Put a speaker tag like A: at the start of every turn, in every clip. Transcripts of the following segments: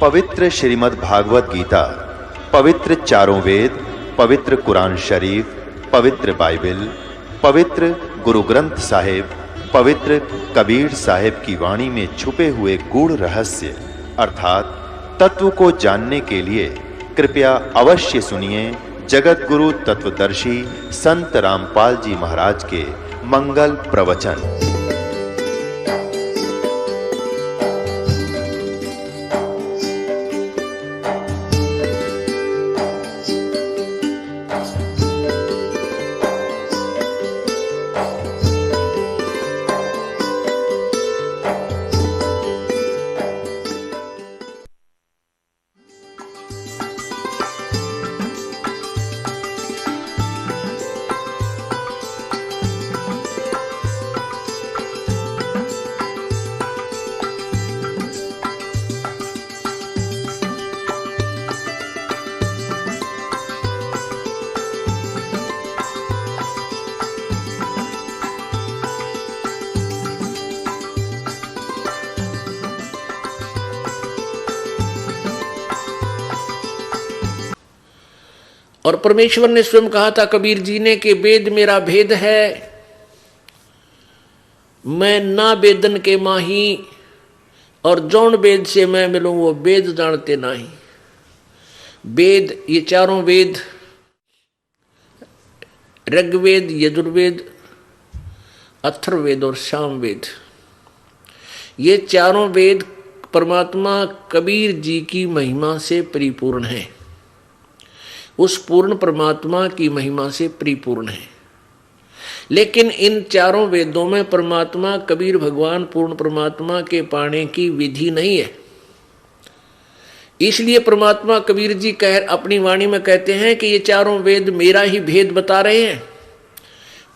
A: पवित्र श्रीमद् भागवत गीता, पवित्र चारों वेद, पवित्र कुरान शरीफ, पवित्र बाइबल, पवित्र गुरु ग्रंथ साहिब, पवित्र कबीर साहिब की वाणी में छुपे हुए गूढ़ रहस्य अर्थात तत्व को जानने के लिए कृपया अवश्य सुनिए जगत गुरु तत्वदर्शी संत रामपाल जी महाराज के मंगल प्रवचन।
B: और परमेश्वर ने स्वयं कहा था कबीर जी ने कि वेद मेरा भेद है, मैं ना वेदन के माही, और जौन वेद से मैं मिलूं वो वेद जानते नहीं। वेद ये चारों वेद, ऋग्वेद, यजुर्वेद, अथर्ववेद और सामवेद, ये चारों वेद परमात्मा कबीर जी की महिमा से परिपूर्ण है, उस पूर्ण परमात्मा की महिमा से परिपूर्ण है। लेकिन इन चारों वेदों में परमात्मा कबीर भगवान पूर्ण परमात्मा के पाने की विधि नहीं है। इसलिए परमात्मा कबीर जी अपनी वाणी में कहते हैं कि ये चारों वेद मेरा ही भेद बता रहे हैं,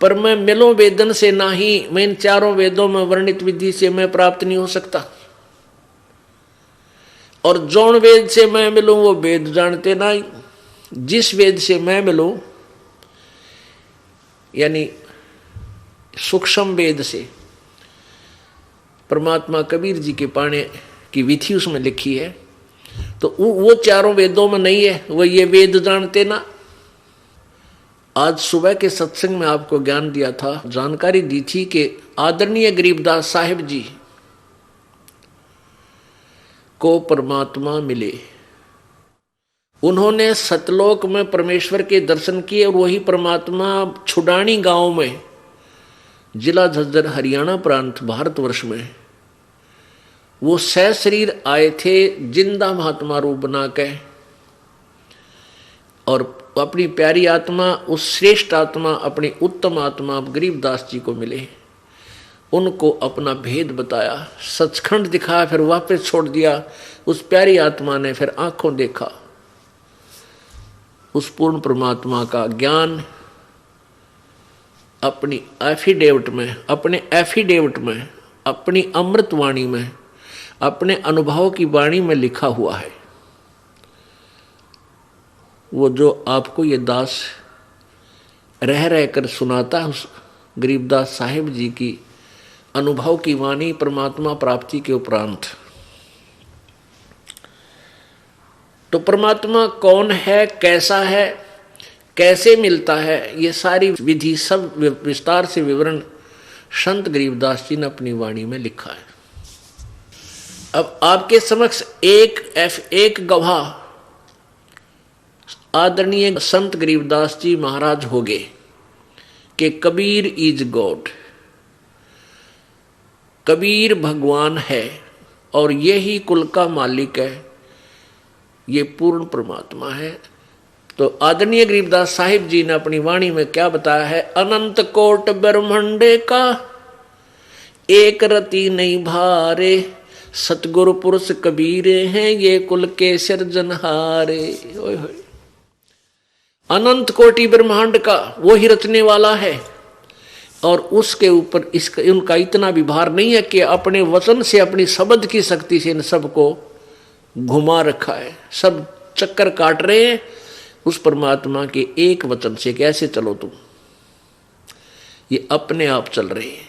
B: पर मैं मिलो वेदन से नाही, मैं इन चारों वेदों में वर्णित विधि से मैं प्राप्त नहीं हो सकता। और जौन वेद से मैं मिलूं वो वेद जानते नहीं। जिस वेद से मैं मिलूं यानी सूक्ष्म वेद से परमात्मा कबीर जी के पाने की विधि उसमें लिखी है, तो वो चारों वेदों में नहीं है, वो ये वेद जानते ना। आज सुबह के सत्संग में आपको ज्ञान दिया था, जानकारी दी थी कि आदरणीय गरीबदास साहिब जी को परमात्मा मिले। उन्होंने सतलोक में परमेश्वर के दर्शन किए और वही परमात्मा छुडानी गांव में, जिला झज्जर, हरियाणा प्रांत, भारतवर्ष में, वो सशरीर आए थे जिंदा महात्मा रूप बना के, और अपनी प्यारी आत्मा, उस श्रेष्ठ आत्मा, अपनी उत्तम आत्मा गरीबदास जी को मिले। उनको अपना भेद बताया, सचखंड दिखाया, फिर वापस छोड़ दिया। उस प्यारी आत्मा ने फिर आंखों देखा उस पूर्ण परमात्मा का ज्ञान अपनी एफिडेविट में, अपने एफिडेविट में, अपनी अमृत वाणी में, अपने अनुभव की वाणी में लिखा हुआ है। वो जो आपको ये दास रह रह कर सुनाता है, उस गरीबदास साहिब जी की अनुभव की वाणी परमात्मा प्राप्ति के उपरांत। तो परमात्मा कौन है, कैसा है, कैसे मिलता है, ये सारी विधि सब विस्तार से विवरण संत गरीबदास जी ने अपनी वाणी में लिखा है। अब आपके समक्ष एक गवाह आदरणीय संत गरीबदास जी महाराज हो गए कि कबीर इज गॉड, कबीर भगवान है और यही कुल का मालिक है, ये पूर्ण परमात्मा है। तो आदरणीय गरीबदास साहिब जी ने अपनी वाणी में क्या बताया है, अनंत कोट ब्रह्मंडे का एक रति नहीं भारे, सतगुरु पुरुष कबीरे हैं ये कुल के सिरजनहारे। ओए होए, अनंत कोटि ब्रह्मांड का वो ही रचने वाला है, और उसके ऊपर उनका इतना भी भार नहीं है कि अपने वचन से, अपनी शब्द की शक्ति से इन सबको घुमा रखा है। सब चक्कर काट रहे हैं उस परमात्मा के एक वचन से, कैसे चलो तुम, ये अपने आप चल रहे हैं।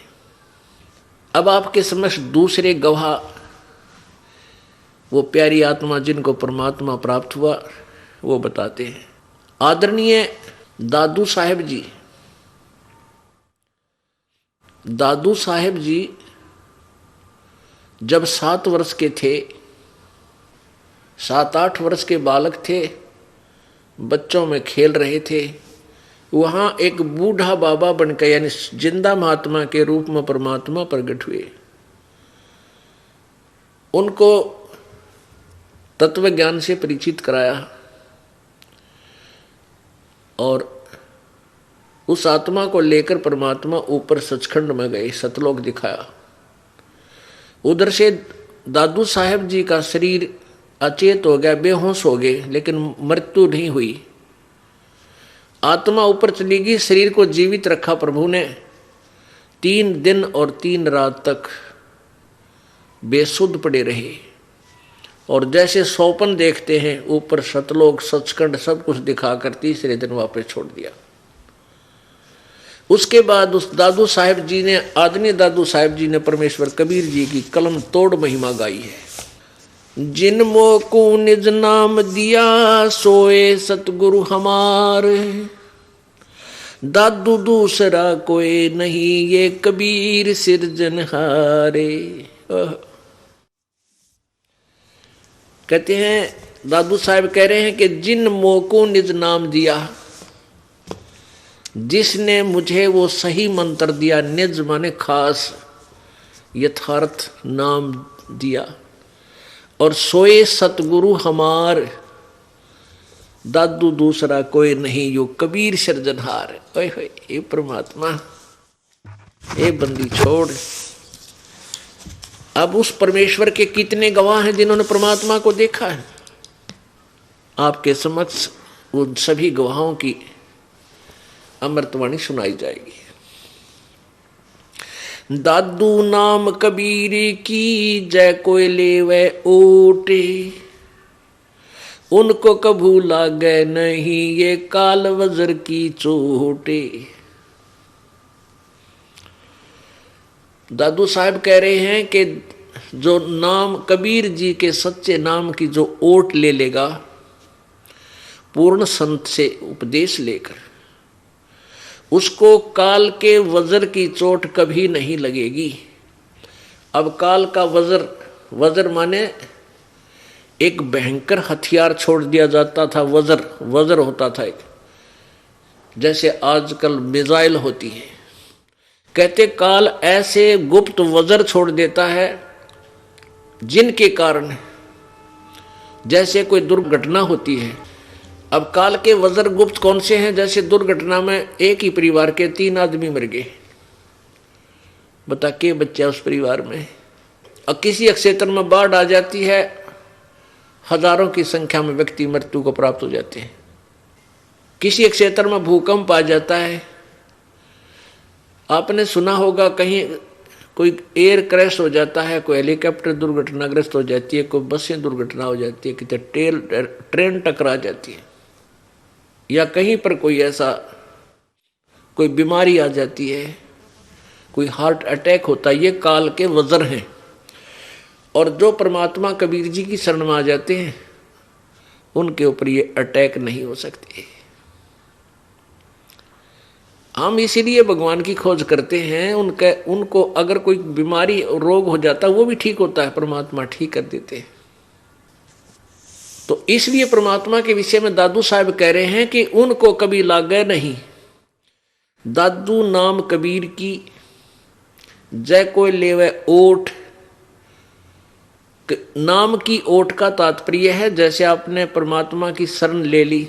B: अब आपके समक्ष दूसरे गवाह वो प्यारी आत्मा जिनको परमात्मा प्राप्त हुआ वो बताते हैं। आदरणीय दादू साहेब जी, दादू साहेब जी जब 7 वर्ष के थे, 7-8 वर्ष के बालक थे, बच्चों में खेल रहे थे, वहां एक बूढ़ा बाबा बनकर यानी जिंदा महात्मा के रूप में परमात्मा प्रकट हुए। उनको तत्व ज्ञान से परिचित कराया और उस आत्मा को लेकर परमात्मा ऊपर सचखंड में गए, सतलोक दिखाया। उधर से दादू साहेब जी का शरीर अचेत हो गया, बेहोश हो गए, लेकिन मृत्यु नहीं हुई। आत्मा ऊपर चली गई, शरीर को जीवित रखा प्रभु ने। 3 दिन और 3 रात तक बेसुध पड़े रहे और जैसे सौपन देखते हैं ऊपर सतलोक सचखंड सब कुछ दिखाकर तीसरे दिन वापस छोड़ दिया। उसके बाद उस दादू साहेब जी ने, आदरणीय दादू साहेब जी ने परमेश्वर कबीर जी की कलम तोड़ महिमा गाई है। जिन मोको निज नाम दिया सोए सतगुरु हमार, दादू दूसरा कोई नहीं ये कबीर सिरजनहारे। कहते हैं दादू साहब कह रहे हैं कि जिन मोको निज नाम दिया, जिसने मुझे वो सही मंत्र दिया, निज माने खास यथार्थ नाम दिया, और सोए सतगुरु हमार, दादू दूसरा कोई नहीं यो कबीर सिरजनहार। ओए होए, ये परमात्मा, ये बंदी छोड़। अब उस परमेश्वर के कितने गवाह हैं जिन्होंने परमात्मा को देखा है। आपके समक्ष उन सभी गवाहों की अमृतवाणी सुनाई जाएगी। दादू नाम कबीर की जय कोई लेवे ओटे, उनको कभू लागे नहीं ये काल वज्र की चोटे। दादू साहब कह रहे हैं कि जो नाम कबीर जी के सच्चे नाम की जो ओट ले लेगा पूर्ण संत से उपदेश लेकर, उसको काल के वज्र की चोट कभी नहीं लगेगी। अब काल का वज्र माने एक भयंकर हथियार छोड़ दिया जाता था। वज्र होता था एक, जैसे आजकल मिसाइल होती है। कहते काल ऐसे गुप्त वज्र छोड़ देता है जिनके कारण जैसे कोई दुर्घटना होती है। अब काल के वज्र गुप्त कौन से हैं? जैसे दुर्घटना में एक ही परिवार के 3 आदमी मर गए, बता के बच्चा उस परिवार में। और किसी क्षेत्र में बाढ़ आ जाती है, हजारों की संख्या में व्यक्ति मृत्यु को प्राप्त हो जाते हैं। किसी क्षेत्र में भूकंप आ जाता है। आपने सुना होगा कहीं कोई एयर क्रैश हो जाता है, कोई हेलीकॉप्टर दुर्घटनाग्रस्त हो जाती है, कोई बसें दुर्घटना हो जाती है, कितने ट्रेन टकरा जाती है, या कहीं पर कोई ऐसा कोई बीमारी आ जाती है, कोई हार्ट अटैक होता है। ये काल के वज्र हैं। और जो परमात्मा कबीर जी की शरण में आ जाते हैं उनके ऊपर ये अटैक नहीं हो सकते। हम इसीलिए भगवान की खोज करते हैं। उनको अगर कोई बीमारी रोग हो जाता है वो भी ठीक होता है, परमात्मा ठीक कर देते हैं। तो इसलिए परमात्मा के विषय में दादू साहब कह रहे हैं कि उनको कभी लागे नहीं। दादू नाम कबीर की जय कोई लेवे ओट। नाम की ओट का तात्पर्य है जैसे आपने परमात्मा की शरण ले ली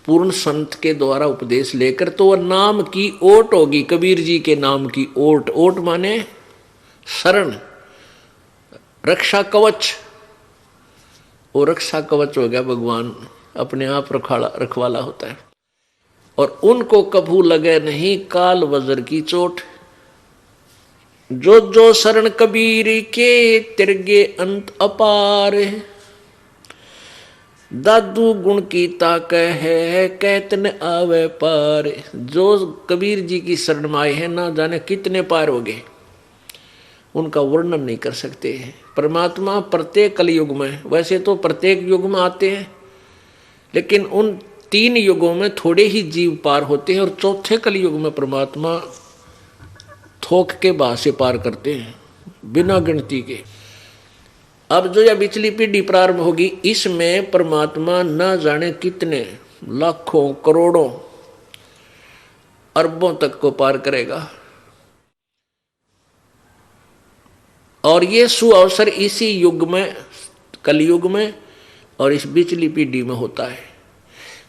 B: पूर्ण संत के द्वारा उपदेश लेकर, तो वह नाम की ओट होगी, कबीर जी के नाम की ओट। ओट माने शरण, रक्षा कवच। वो रक्षा कवच हो गया, भगवान अपने आप रखवाला होता है। और उनको कभू लगे नहीं काल वज्र की चोट। जो जो शरण कबीर के तिरगे अंत अपार। दादू गुण की ताक है कहतन आवे पार। जो कबीर जी की शरण में आए हैं ना जाने कितने पार हो गए। उनका वर्णन नहीं कर सकते हैं। परमात्मा प्रत्येक कलयुग में, वैसे तो प्रत्येक युग में आते हैं, लेकिन उन 3 युगों में थोड़े ही जीव पार होते हैं, और चौथे कलयुग में परमात्मा थोक के बाद से पार करते हैं, बिना गिनती के। अब जो यह पिछली पीढ़ी प्रारंभ होगी, इसमें परमात्मा न जाने कितने लाखों करोड़ों अरबों तक को पार करेगा। और ये सुअवसर इसी युग में, कलयुग में और इस पिछली पीढ़ी में होता है।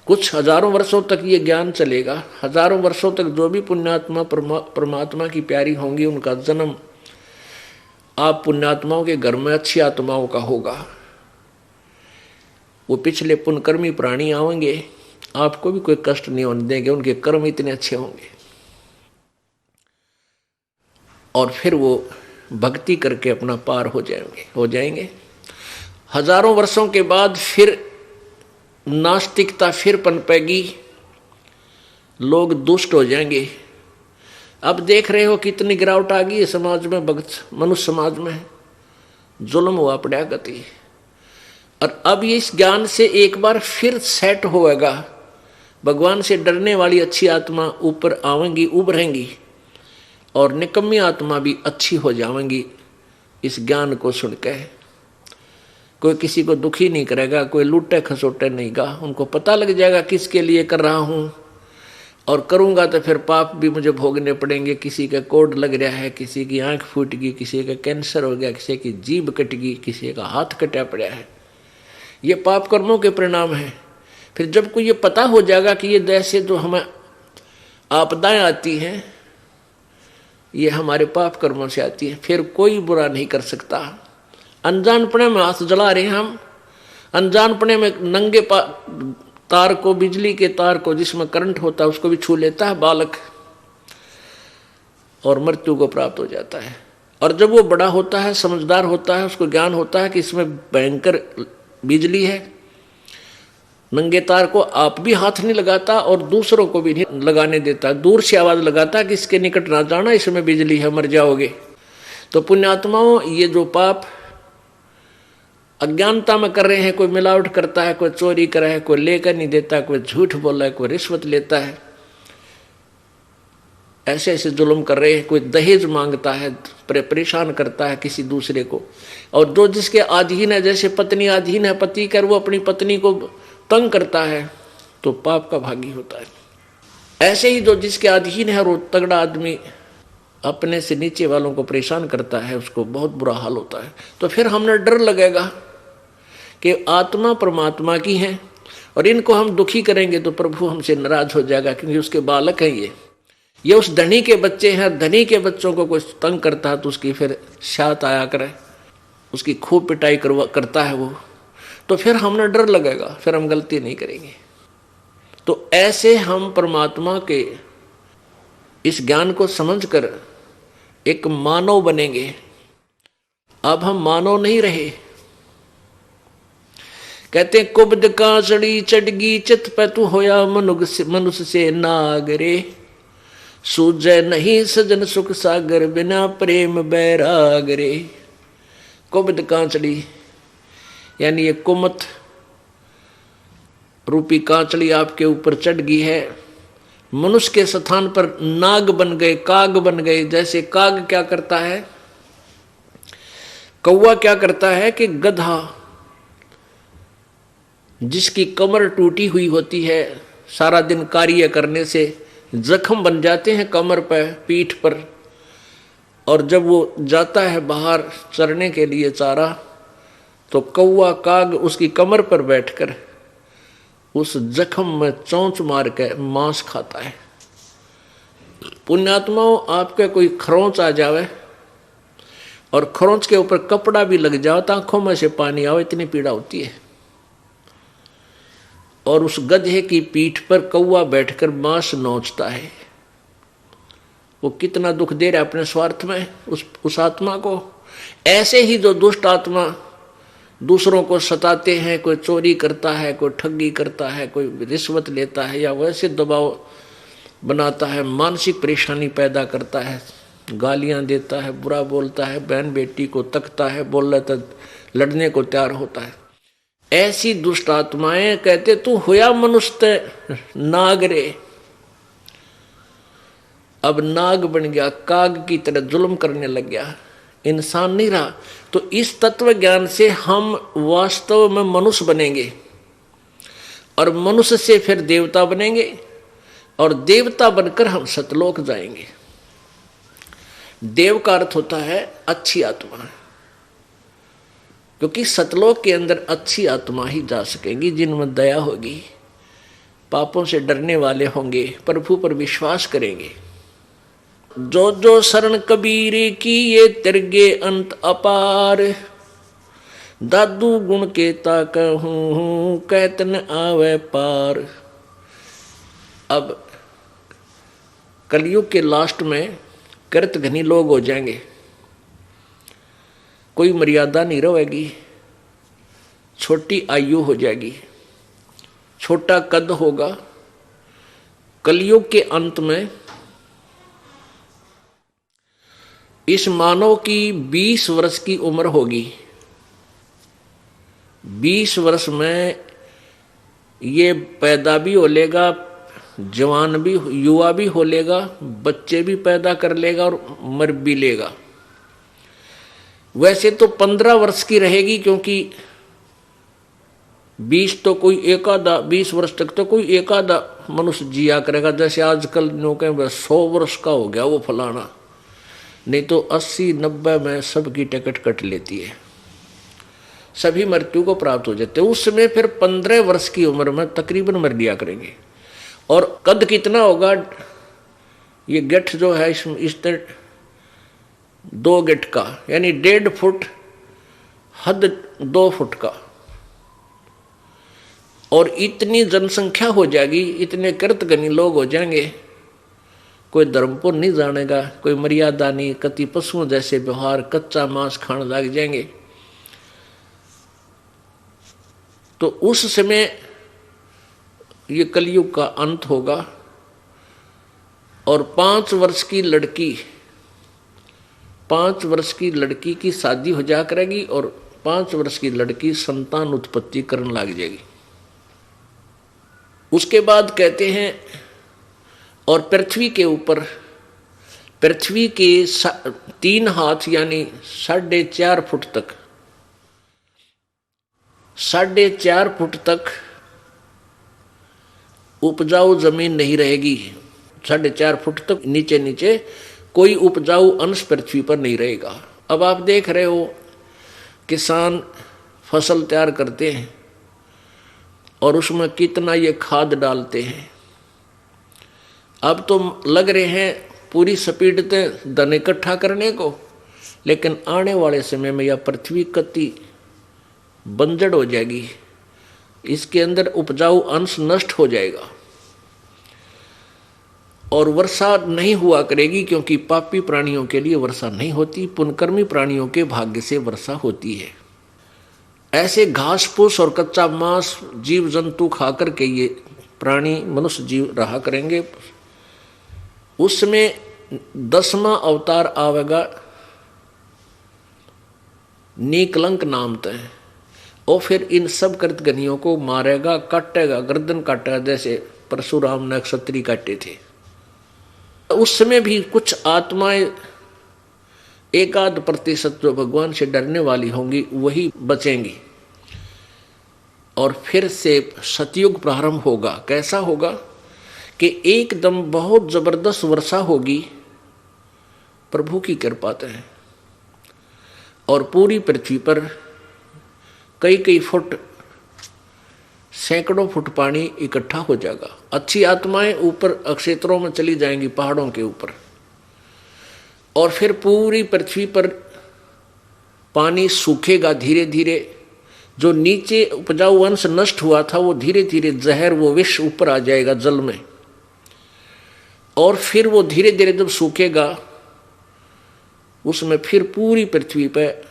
B: कुछ हजारों वर्षों तक ये ज्ञान चलेगा। हजारों वर्षों तक जो भी पुण्यात्मा परमात्मा की प्यारी होंगी, उनका जन्म आप पुण्यात्माओं के घर में अच्छी आत्माओं का होगा। वो पिछले पुण्यकर्मी प्राणी आएंगे, आपको भी कोई कष्ट नहीं होने देंगे, उनके कर्म इतने अच्छे होंगे। और फिर वो भक्ति करके अपना पार हो जाएंगे। हजारों वर्षों के बाद फिर नास्तिकता फिर पनपेगी, लोग दुष्ट हो जाएंगे। अब देख रहे हो कितनी गिरावट आ गई है समाज में, भक्त मनुष्य समाज में जुल्म हुआ पड़ा गति। और अब इस ज्ञान से एक बार फिर सेट होएगा, भगवान से डरने वाली अच्छी आत्मा ऊपर आवेंगी, उभरेंगी, और निकम्मी आत्मा भी अच्छी हो जाएंगी इस ज्ञान को सुनकर। कोई किसी को दुखी नहीं करेगा, कोई लूटे खसोटे नहीं गा। उनको पता लग जाएगा किसके लिए कर रहा हूँ, और करूँगा तो फिर पाप भी मुझे भोगने पड़ेंगे। किसी का कोड लग रहा है, किसी की आंख फूट गई, किसी का कैंसर हो गया, किसी की जीभ कट गई, किसी का हाथ कटा पड़ा है, ये पाप कर्मों के परिणाम हैं। फिर जब को ये पता हो जाएगा कि ये जैसे जो हमें आपदाएं आती हैं, ये हमारे पाप कर्मों से आती है, फिर कोई बुरा नहीं कर सकता। अनजानपने में हाथ जला रहे हैं हम, अनजानपने में नंगे तार को, बिजली के तार को जिसमें करंट होता है उसको भी छू लेता है बालक, और मृत्यु को प्राप्त हो जाता है। और जब वो बड़ा होता है, समझदार होता है, उसको ज्ञान होता है कि इसमें भयंकर बिजली है, नंगे तार को आप भी हाथ नहीं लगाता और दूसरों को भी नहीं लगाने देता, दूर से आवाज लगाता कि इसके निकट ना जाना, इसमें बिजली है, मर जाओगे। तो पुण्यात्माओं, ये जो पाप अज्ञानता में कर रहे हैं, कोई मिलावट करता है, कोई चोरी कर रहा है, कोई लेकर नहीं देता, कोई झूठ बोल रहा है, कोई रिश्वत लेता है, ऐसे ऐसे जुल्म कर रहे हैं, कोई दहेज मांगता है, परेशान करता है किसी दूसरे को। और जो जिसके अधीन है, जैसे पत्नी अधीन है पति कर, वो अपनी पत्नी को तंग करता है तो पाप का भागी होता है। ऐसे ही जो जिसके अधीन है, वो तगड़ा आदमी अपने से नीचे वालों को परेशान करता है, उसको बहुत बुरा हाल होता है। तो फिर हमने डर लगेगा कि आत्मा परमात्मा की है, और इनको हम दुखी करेंगे तो प्रभु हमसे नाराज हो जाएगा, क्योंकि उसके बालक हैं ये उस धनी के बच्चे हैं। धनी के बच्चों को कोई तंग करता है तो उसकी फिर शात आया करे, उसकी खूब पिटाई करता है वो, तो फिर हमने डर लगेगा, फिर हम गलती नहीं करेंगे। तो ऐसे हम परमात्मा के इस ज्ञान को समझकर एक मानव बनेंगे। अब हम मानव नहीं रहे। कहते कुब्द कांचड़ी चढ़गी चित पे तू होया मनुष्य से नागरे, सूझे नहीं सजन सुख सागर बिना प्रेम बैरागरे। कुब्द कांचड़ी यानी ये कुमत रूपी कांचड़ी आपके ऊपर चढ़ गई है, मनुष्य के स्थान पर नाग बन गए, काग बन गए। जैसे काग क्या करता है, कौवा क्या करता है कि गधा जिसकी कमर टूटी हुई होती है, सारा दिन कार्य करने से जख्म बन जाते हैं कमर पर, पीठ पर, और जब वो जाता है बाहर चरने के लिए चारा, तो कौवा काग उसकी कमर पर बैठकर उस जख्म में चोंच मार के मांस खाता है। पुण्यात्माओं, आपके कोई खरोंच आ जावे और खरोंच के ऊपर कपड़ा भी लग जाओ तो आंखों में से पानी आओ, इतनी पीड़ा होती है। और उस गधे की पीठ पर कौवा बैठकर मांस नोचता है, वो कितना दुख दे रहा है अपने स्वार्थ में उस आत्मा को। ऐसे ही जो दुष्ट आत्मा दूसरों को सताते हैं, कोई चोरी करता है, कोई ठगी करता है, कोई रिश्वत लेता है, या वैसे दबाव बनाता है, मानसिक परेशानी पैदा करता है, गालियां देता है, बुरा बोलता है, बहन बेटी को तकता है, बोल तो लड़ने को तैयार होता है। ऐसी दुष्ट आत्माएं कहते तू होया मनुष्य नाग रे, अब नाग बन गया, काग की तरह जुल्म करने लग गया, इंसान नहीं रहा। तो इस तत्व ज्ञान से हम वास्तव में मनुष्य बनेंगे और मनुष्य से फिर देवता बनेंगे और देवता बनकर हम सतलोक जाएंगे। देव का अर्थ होता है अच्छी आत्मा, क्योंकि सतलोक के अंदर अच्छी आत्मा ही जा सकेंगी, जिनमें दया होगी, पापों से डरने वाले होंगे, प्रभु पर विश्वास करेंगे। जो जो शरण कबीर की ये तिरगे अंत अपार, दादू गुण के कहूं कहत न आवे पार। अब कलयुग के लास्ट में कृत घनी लोग हो जाएंगे, कोई मर्यादा नहीं रहेगी, छोटी आयु हो जाएगी, छोटा कद होगा। कलयुग के अंत में इस मानव की 20 वर्ष की उम्र होगी। 20 वर्ष में ये पैदा भी हो लेगा, जवान भी, युवा भी हो लेगा, बच्चे भी पैदा कर लेगा और मर भी लेगा। वैसे तो 15 वर्ष की रहेगी, क्योंकि 20 तो कोई एक आधा, 20 वर्ष तक तो कोई एक आधा मनुष्य जिया करेगा। जैसे आजकल लोग 100 वर्ष का हो गया वो फलाना, नहीं तो 80-90 में सबकी टिकट कट लेती है, सभी मृत्यु को प्राप्त हो जाते हैं। उस समय फिर 15 वर्ष की उम्र में तकरीबन मर लिया करेंगे। और कद कितना होगा, ये गिट्ठ जो है इस तरह 2 गिट्ठ का, यानी 1.5 फुट, हद 2 फुट का। और इतनी जनसंख्या हो जाएगी, इतने कृतघ्नी लोग हो जाएंगे, कोई धर्म को नहीं जानेगा, कोई मर्यादा नहीं, कति पशुओं जैसे व्यवहार, कच्चा मांस खाने लग जाएंगे। तो उस समय ये कलयुग का अंत होगा। और 5 वर्ष की लड़की, 5 वर्ष की लड़की की शादी हो जा करेगी और 5 वर्ष की लड़की संतान उत्पत्ति करने लग जाएगी। उसके बाद कहते हैं, और पृथ्वी के ऊपर, पृथ्वी के 3 हाथ यानी 4.5 फुट तक, 4.5 फुट तक उपजाऊ जमीन नहीं रहेगी। 4.5 फुट तक नीचे नीचे कोई उपजाऊ अंश पृथ्वी पर नहीं रहेगा। अब आप देख रहे हो, किसान फसल तैयार करते हैं और उसमें कितना ये खाद डालते हैं। अब तो लग रहे हैं पूरी स्पीड से धन इकट्ठा करने को, लेकिन आने वाले समय में यह पृथ्वी कति बंजर हो जाएगी, इसके अंदर उपजाऊ अंश नष्ट हो जाएगा और वर्षा नहीं हुआ करेगी, क्योंकि पापी प्राणियों के लिए वर्षा नहीं होती, पुण्यकर्मी प्राणियों के भाग्य से वर्षा होती है। ऐसे घास फूस और कच्चा मांस जीव जंतु खाकर के ये प्राणी मनुष्य जीव रहा करेंगे। उसमें 10वां अवतार आवेगा, नीकलंक नाम तय, और फिर इन सब कृतघ्नियों को मारेगा, काटेगा, गर्दन काटेगा, जैसे परशुराम ने क्षत्रिय काटे थे। उस समय भी कुछ आत्माएं 1-8% जो भगवान से डरने वाली होंगी वही बचेंगी। और फिर से सतयुग प्रारंभ होगा। कैसा होगा कि एकदम बहुत जबरदस्त वर्षा होगी प्रभु की कृपा से, और पूरी पृथ्वी पर कई फुट, सैकड़ों फुट पानी इकट्ठा हो जाएगा। अच्छी आत्माएं ऊपर क्षेत्रों में चली जाएंगी, पहाड़ों के ऊपर, और फिर पूरी पृथ्वी पर पानी सूखेगा धीरे धीरे। जो नीचे उपजाऊ अंश नष्ट हुआ था वो धीरे धीरे जहर, वो विष ऊपर आ जाएगा जल में, और फिर वो धीरे धीरे जब सूखेगा उसमें फिर पूरी पृथ्वी पर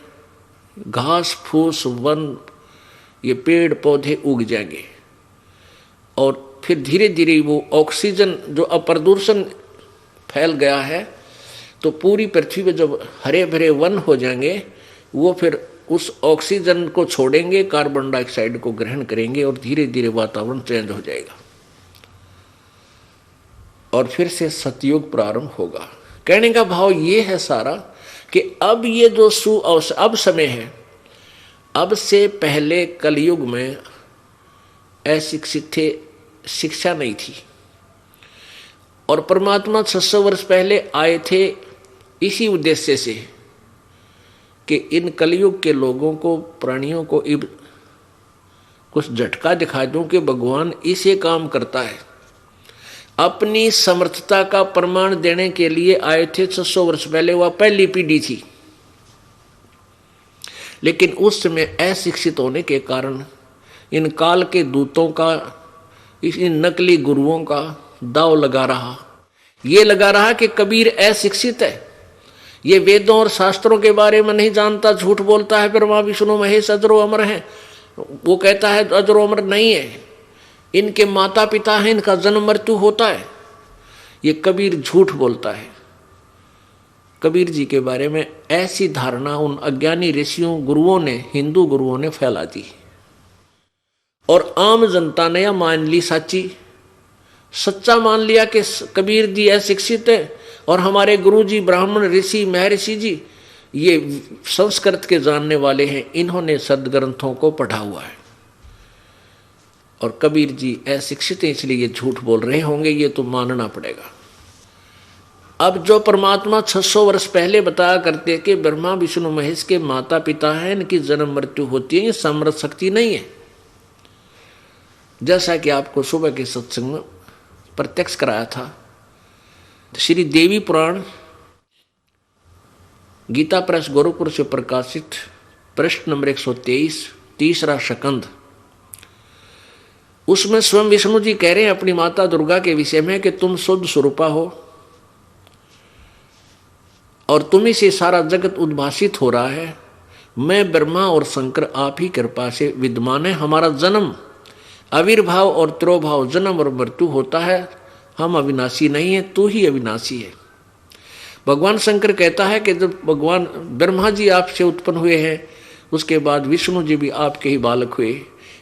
B: घास फूस, वन, ये पेड़ पौधे उग जाएंगे। और फिर धीरे धीरे वो ऑक्सीजन जो अप्रदूषण फैल गया है, तो पूरी पृथ्वी पे जब हरे भरे वन हो जाएंगे, वो फिर उस ऑक्सीजन को छोड़ेंगे, कार्बन डाइऑक्साइड को ग्रहण करेंगे और धीरे धीरे वातावरण चेंज हो जाएगा और फिर से सतयुग प्रारंभ होगा। कहने का भाव ये है सारा कि अब ये जो अब समय है, अब से पहले कलयुग में अशिक्षित थे, शिक्षा नहीं थी, और परमात्मा 600 वर्ष पहले आए थे इसी उद्देश्य से कि इन कलयुग के लोगों को, प्राणियों को कुछ झटका दिखा दूं कि भगवान इसे काम करता है। अपनी समर्थता का प्रमाण देने के लिए आए थे 600 वर्ष पहले। वह पहली पीढ़ी थी, लेकिन उस समय अशिक्षित होने के कारण इन काल के दूतों का, इन नकली गुरुओं का दाव लगा रहा। ये लगा रहा कि कबीर अशिक्षित है, ये वेदों और शास्त्रों के बारे में नहीं जानता, झूठ बोलता है, ब्रह्मा विष्णु महेश अजरो अमर है। वो कहता है अजरो अमर नहीं है, इनके माता पिता हैं, इनका जन्म मृत्यु होता है। ये कबीर झूठ बोलता है। कबीर जी के बारे में ऐसी धारणा उन अज्ञानी ऋषियों, गुरुओं ने, हिंदू गुरुओं ने फैला दी और आम जनता ने यह मान ली, सच्चा मान लिया कि कबीर जी अशिक्षित है और हमारे गुरु जी, ब्राह्मण ऋषि, महर्षि जी ये संस्कृत के जानने वाले हैं, इन्होंने सदग्रंथों को पढ़ा हुआ है और कबीर जी अशिक्षित हैं, इसलिए ये झूठ बोल रहे होंगे, ये तो मानना पड़ेगा। अब जो परमात्मा 600 वर्ष पहले बताया करते कि ब्रह्मा विष्णु महेश के माता पिता हैं, इनकी जन्म मृत्यु होती है, ये समर्थ शक्ति नहीं है। जैसा कि आपको सुबह के सत्संग में प्रत्यक्ष कराया था, श्री देवी पुराण गीता प्रेस गोरखपुर से प्रकाशित पृष्ठ नंबर 123, तीसरा शकंद, उसमें स्वयं विष्णु जी कह रहे हैं अपनी माता दुर्गा के विषय में कि तुम शुद्ध स्वरूपा हो और तुम्ही से सारा जगत उद्भासित हो रहा है। मैं ब्रह्मा और शंकर आप ही कृपा से विद्यमान है। हमारा जन्म, आविर्भाव और तिरोभाव, जन्म और मृत्यु होता है। हम अविनाशी नहीं है, तू ही अविनाशी है। भगवान शंकर कहता है कि जब भगवान ब्रह्मा जी आपसे उत्पन्न हुए हैं, उसके बाद विष्णु जी भी आपके ही बालक हुए,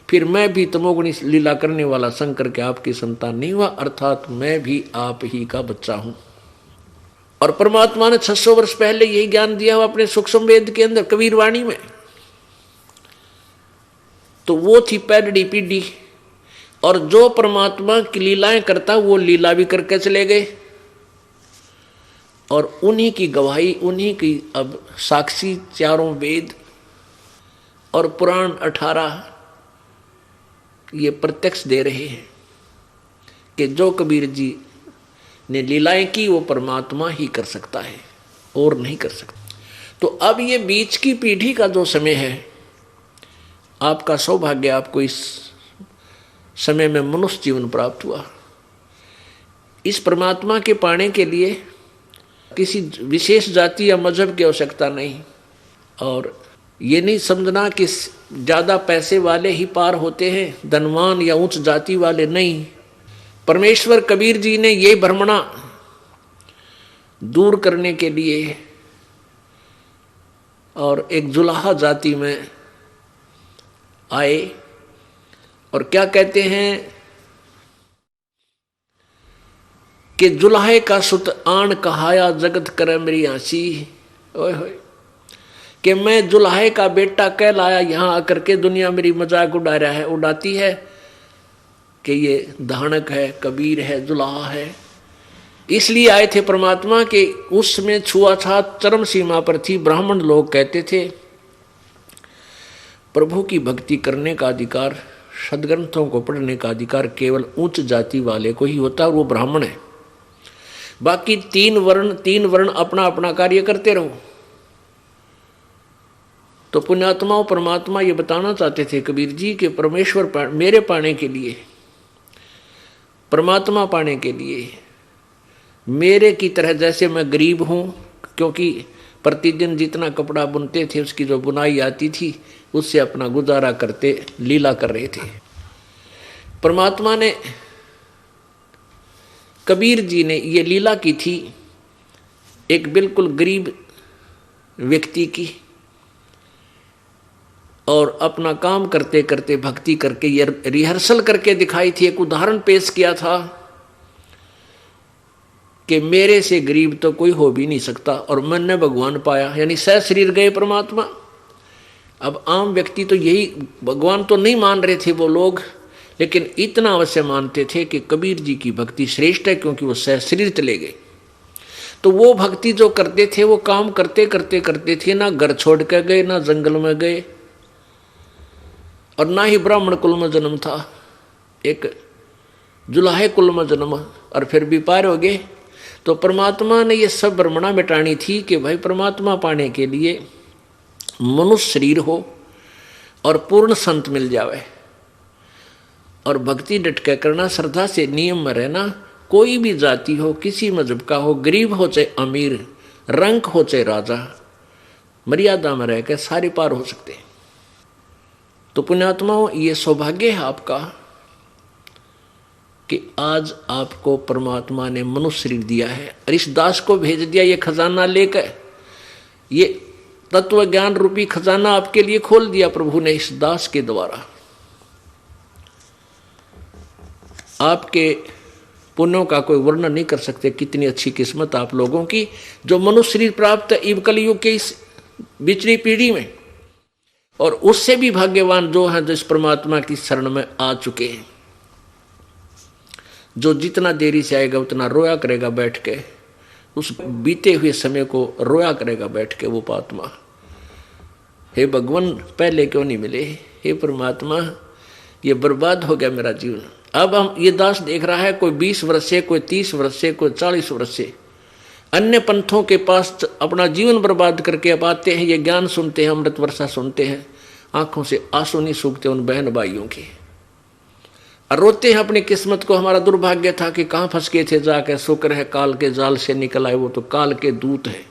B: फिर मैं भी तमोगुणी लीला करने वाला शंकर के आपकी संतान नहीं हुआ, अर्थात मैं भी आप ही का बच्चा हूं। और परमात्मा ने 600 वर्ष पहले यही ज्ञान दिया हुआ अपने सूक्ष्म वेद के अंदर, कबीर वाणी में। तो वो थी पहली पीढ़ी, और जो परमात्मा की लीलाएं करता वो लीला भी करके चले गए, और उन्हीं की गवाही, उन्हीं की अब साक्षी चारों वेद और पुराण 18 ये प्रत्यक्ष दे रहे हैं कि जो कबीर जी ने लीलाएं की वो परमात्मा ही कर सकता है और नहीं कर सकता। तो अब ये बीच की पीढ़ी का जो समय है, आपका सौभाग्य, आपको इस समय में मनुष्य जीवन प्राप्त हुआ। इस परमात्मा के पाने के लिए किसी विशेष जाति या मजहब की आवश्यकता नहीं, और ये नहीं समझना कि ज़्यादा पैसे वाले ही पार होते हैं, धनवान या उच्च जाति वाले नहीं। परमेश्वर कबीर जी ने ये भ्रमणा दूर करने के लिए और एक जुलाहा जाति में आए, और क्या कहते हैं कि जुलाहे का सुत आन कहाया जगत करे मेरी आंसी। ओए होए, कि मैं जुलाहे का बेटा कहलाया, यहाँ आकर के दुनिया मेरी मजाक उड़ाती है कि ये धानक है, कबीर है, जुलाहा है। इसलिए आए थे परमात्मा के उसमें छुआछात चरम सीमा पर थी। ब्राह्मण लोग कहते थे प्रभु की भक्ति करने का अधिकार, सदग्रंथों को पढ़ने का अधिकार केवल उच्च जाति वाले को ही होता है, और वो ब्राह्मण है। बाकी तीन वर्ण अपना अपना कार्य करते रहो। तो पुण्यात्माओं, परमात्मा ये बताना चाहते थे कबीर जी कि परमेश्वर मेरे पाने के लिए, परमात्मा पाने के लिए मेरे की तरह, जैसे मैं गरीब हूँ, क्योंकि प्रतिदिन जितना कपड़ा बुनते थे उसकी जो बुनाई आती थी उससे अपना गुजारा करते लीला कर रहे थे। परमात्मा ने, कबीर जी ने ये लीला की थी एक बिल्कुल गरीब व्यक्ति की, और अपना काम करते करते भक्ति करके ये रिहर्सल करके दिखाई थी, एक उदाहरण पेश किया था कि मेरे से गरीब तो कोई हो भी नहीं सकता, और मैंने भगवान पाया, यानी सह शरीर गए परमात्मा। अब आम व्यक्ति तो यही, भगवान तो नहीं मान रहे थे वो लोग, लेकिन इतना अवश्य मानते थे कि कबीर जी की भक्ति श्रेष्ठ है, क्योंकि वो सह शरीर चले गए। तो वो भक्ति जो करते थे, वो काम करते करते करते थे, ना घर छोड़ कर गए, ना जंगल में गए, और ना ही ब्राह्मण कुल में जन्म था, एक जुलाहे कुल में जन्म, और फिर भी पार हो गए। तो परमात्मा ने ये सब भ्रमणा मिटानी थी कि भाई परमात्मा पाने के लिए मनुष्य शरीर हो और पूर्ण संत मिल जावे, और भक्ति डट के करना, श्रद्धा से नियम में रहना। कोई भी जाति हो, किसी मजहब का हो, गरीब हो चाहे अमीर, रंक हो चाहे राजा, मर्यादा में रहकर सारे पार हो सकते हैं। तो पुण्यात्माओं, ये सौभाग्य है आपका कि आज आपको परमात्मा ने मनुष्य शरीर दिया है, और इस दास को भेज दिया ये खजाना लेकर, ये तत्व ज्ञान रूपी खजाना आपके लिए खोल दिया प्रभु ने इस दास के द्वारा। आपके पुण्यों का कोई वर्णन नहीं कर सकते, कितनी अच्छी किस्मत आप लोगों की, जो मनुष्य शरीर प्राप्त है इव कलयुग के इस बिछड़ी पीढ़ी में। और उससे भी भाग्यवान जो है, जो इस परमात्मा की शरण में आ चुके हैं, जो जितना देरी से आएगा उतना रोया करेगा बैठ के, उस बीते हुए समय को रोया करेगा बैठ के वो पात्मा। हे भगवान, पहले क्यों नहीं मिले? हे परमात्मा, ये बर्बाद हो गया मेरा जीवन। अब हम ये दास देख रहा है, कोई 20 वर्ष से, कोई 30 वर्ष से, कोई 40 वर्ष से अन्य पंथों के पास अपना जीवन बर्बाद करके अब आते हैं, ये ज्ञान सुनते हैं, अमृत वर्षा सुनते हैं, आंखों से आंसू नहीं सूखते उन बहन भाइयों के, और रोते हैं अपनी किस्मत को। हमारा दुर्भाग्य था कि कहाँ फंस गए थे जाकर, शुक्र है काल के जाल से निकल आए, वो तो काल के दूत है।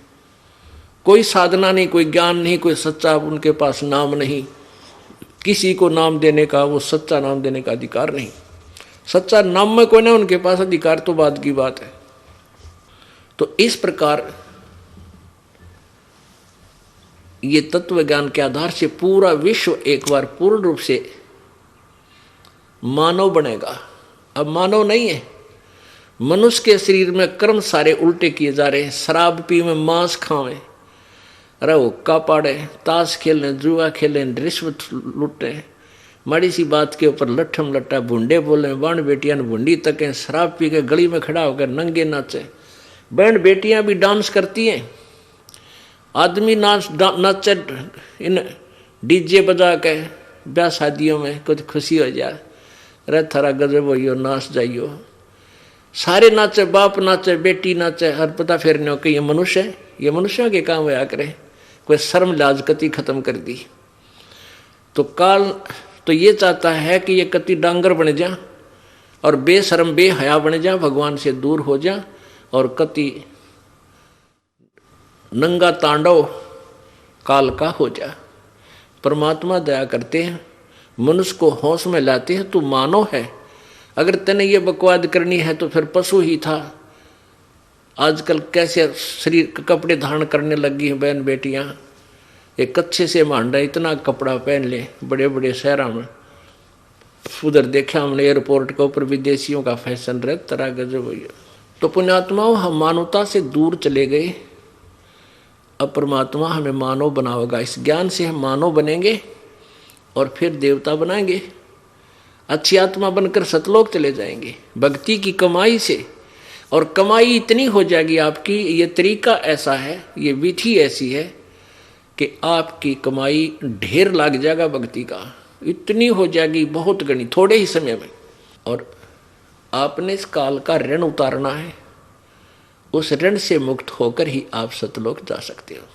B: कोई साधना नहीं, कोई ज्ञान नहीं, कोई सच्चा उनके पास नाम नहीं, किसी को नाम देने का, वो सच्चा नाम देने का अधिकार नहीं। सच्चा नाम में कोई ना उनके पास अधिकार, तो बात की बात है। तो इस प्रकार ये तत्व ज्ञान के आधार से पूरा विश्व एक बार पूर्ण रूप से मानव बनेगा। अब मानव नहीं है, मनुष्य के शरीर में कर्म सारे उल्टे किए जा रहे हैं। शराब पीवे, मांस खावे, अरे हुक्का पाड़े, ताश खेलें, जुआ खेलें, रिश्वत लुटें, माड़ी सी बात के ऊपर लट्ठम लट्टा भुंडे बोले, बहन बेटियां भुंडी तकें, शराब पी के गली में खड़ा होकर नंगे नाचे। बहन बेटियां भी डांस करती हैं, आदमी नाचे इन डीजे बजा के ब्याह शादियों में, कुछ खुशी हो जाए, अरे थारा गजब हो, नाच जाइयो, सारे नाचे, बाप नाचे, बेटी नाचे, हर पता फेरने हो कि ये मनुष्य है, ये मनुष्यों के काम होया करे। कोई शर्म लाज कति खत्म कर दी। तो काल तो ये चाहता है कि ये कति डांगर बन जा और बेशर्म बेहया बन जा, भगवान से दूर हो जा, और कति नंगा तांडव काल का हो जा। परमात्मा दया करते हैं, मनुष्य को होश में लाते हैं। तू मानव है, अगर तेने ये बकवाद करनी है तो फिर पशु ही था। आजकल कैसे शरीर कपड़े धारण करने लगी हैं बहन बेटियां, एक कच्चे से मांडा इतना कपड़ा पहन ले बड़े बड़े शहरों में। उधर देखा हमने एयरपोर्ट के ऊपर विदेशियों का फैशन रहे, तरह गजब भैया। तो पुण्यात्माओं, हम मानवता से दूर चले गए। अब परमात्मा हमें मानव बनावेगा, इस ज्ञान से हम मानव बनेंगे और फिर देवता बनाएंगे, अच्छी आत्मा बनकर सतलोक चले जाएंगे भक्ति की कमाई से। और कमाई इतनी हो जाएगी आपकी, ये तरीका ऐसा है, ये विधि ऐसी है कि आपकी कमाई ढेर लग जाएगा भक्ति का, इतनी हो जाएगी बहुत गणी थोड़े ही समय में। और आपने इस काल का ऋण उतारना है, उस ऋण से मुक्त होकर ही आप सतलोक जा सकते हो।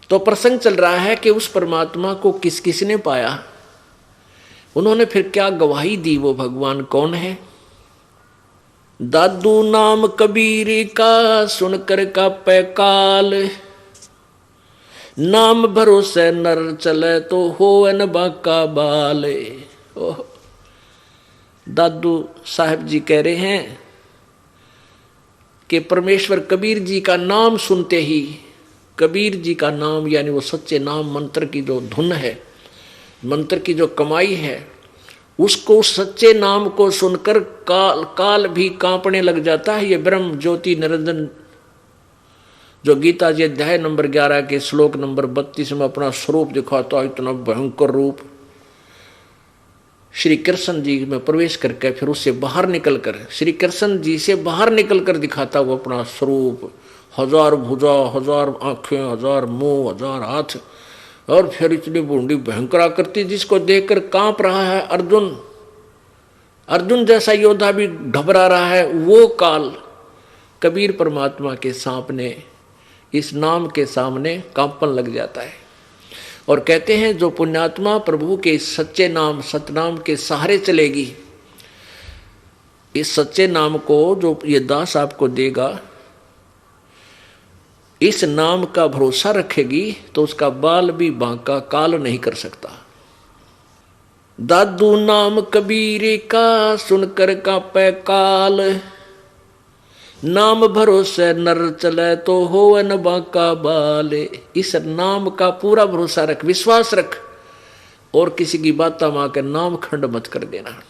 B: तो प्रसंग चल रहा है कि उस परमात्मा को किस किस ने पाया, उन्होंने फिर क्या गवाही दी, वो भगवान कौन है। दादू नाम कबीर का सुनकर का पैकाल, नाम भरोसे नर चले तो हो न बाका बाल। ओह, दादू साहब जी कह रहे हैं कि परमेश्वर कबीर जी का नाम सुनते ही, कबीर जी का नाम यानी वो सच्चे नाम मंत्र की जो धुन है, मंत्र की जो कमाई है, उसको सच्चे नाम को सुनकर काल भी कांपने लग जाता है। ये ब्रह्म ज्योति निरंजन जो गीता जी अध्याय नंबर 11 के श्लोक नंबर 32 में अपना स्वरूप दिखाता है, इतना भयंकर रूप, श्री कृष्ण जी में प्रवेश करके फिर उससे बाहर निकलकर, श्री कृष्ण जी से बाहर निकलकर दिखाता हुआ अपना स्वरूप, 1000 भुजा, 1000 आंखें, 1000 मुंह, 1000 हाथ, और फिर इतनी बूंदी भयंकर आकृति जिसको देखकर कांप रहा है अर्जुन, अर्जुन जैसा योद्धा भी घबरा रहा है। वो काल कबीर परमात्मा के सामने, इस नाम के सामने कांपन लग जाता है। और कहते हैं जो पुण्यात्मा प्रभु के सच्चे नाम, सतनाम के सहारे चलेगी, इस सच्चे नाम को जो ये दास आपको देगा, इस नाम का भरोसा रखेगी तो उसका बाल भी बांका काल नहीं कर सकता। दादू नाम कबीर का सुनकर कांपे काल, नाम भरोसे नर चले तो हो न बांका बाल। इस नाम का पूरा भरोसा रख, विश्वास रख, और किसी की बात मां के नाम खंड मत कर देना।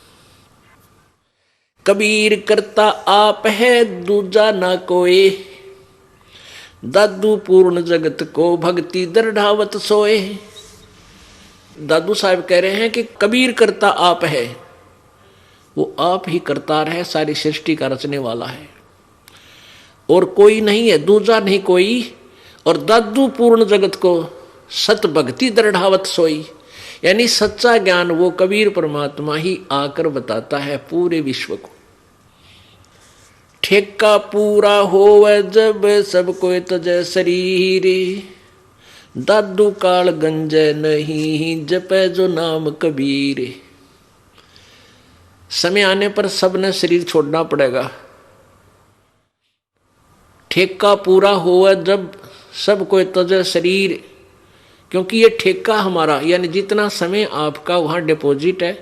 B: कबीर करता आप है दूजा ना कोई, दादू पूर्ण जगत को भक्ति दृढ़ावत सोए। दादू साहब कह रहे हैं कि कबीर करता आप है, वो आप ही करतार है, सारी सृष्टि का रचने वाला है, और कोई नहीं है, दूजा नहीं कोई। और दादू पूर्ण जगत को सत भक्ति दृढ़ावत सोई, यानी सच्चा ज्ञान वो कबीर परमात्मा ही आकर बताता है पूरे विश्व को। ठेका पूरा होवे जब सब कोई तजय शरीर, दादू काल गंजय नहीं जपे जो नाम कबीर। समय आने पर सबने शरीर छोड़ना पड़ेगा। ठेका पूरा होवे जब सब कोई तजय शरीर, क्योंकि ये ठेका हमारा, यानी जितना समय आपका वहां डिपॉजिट है,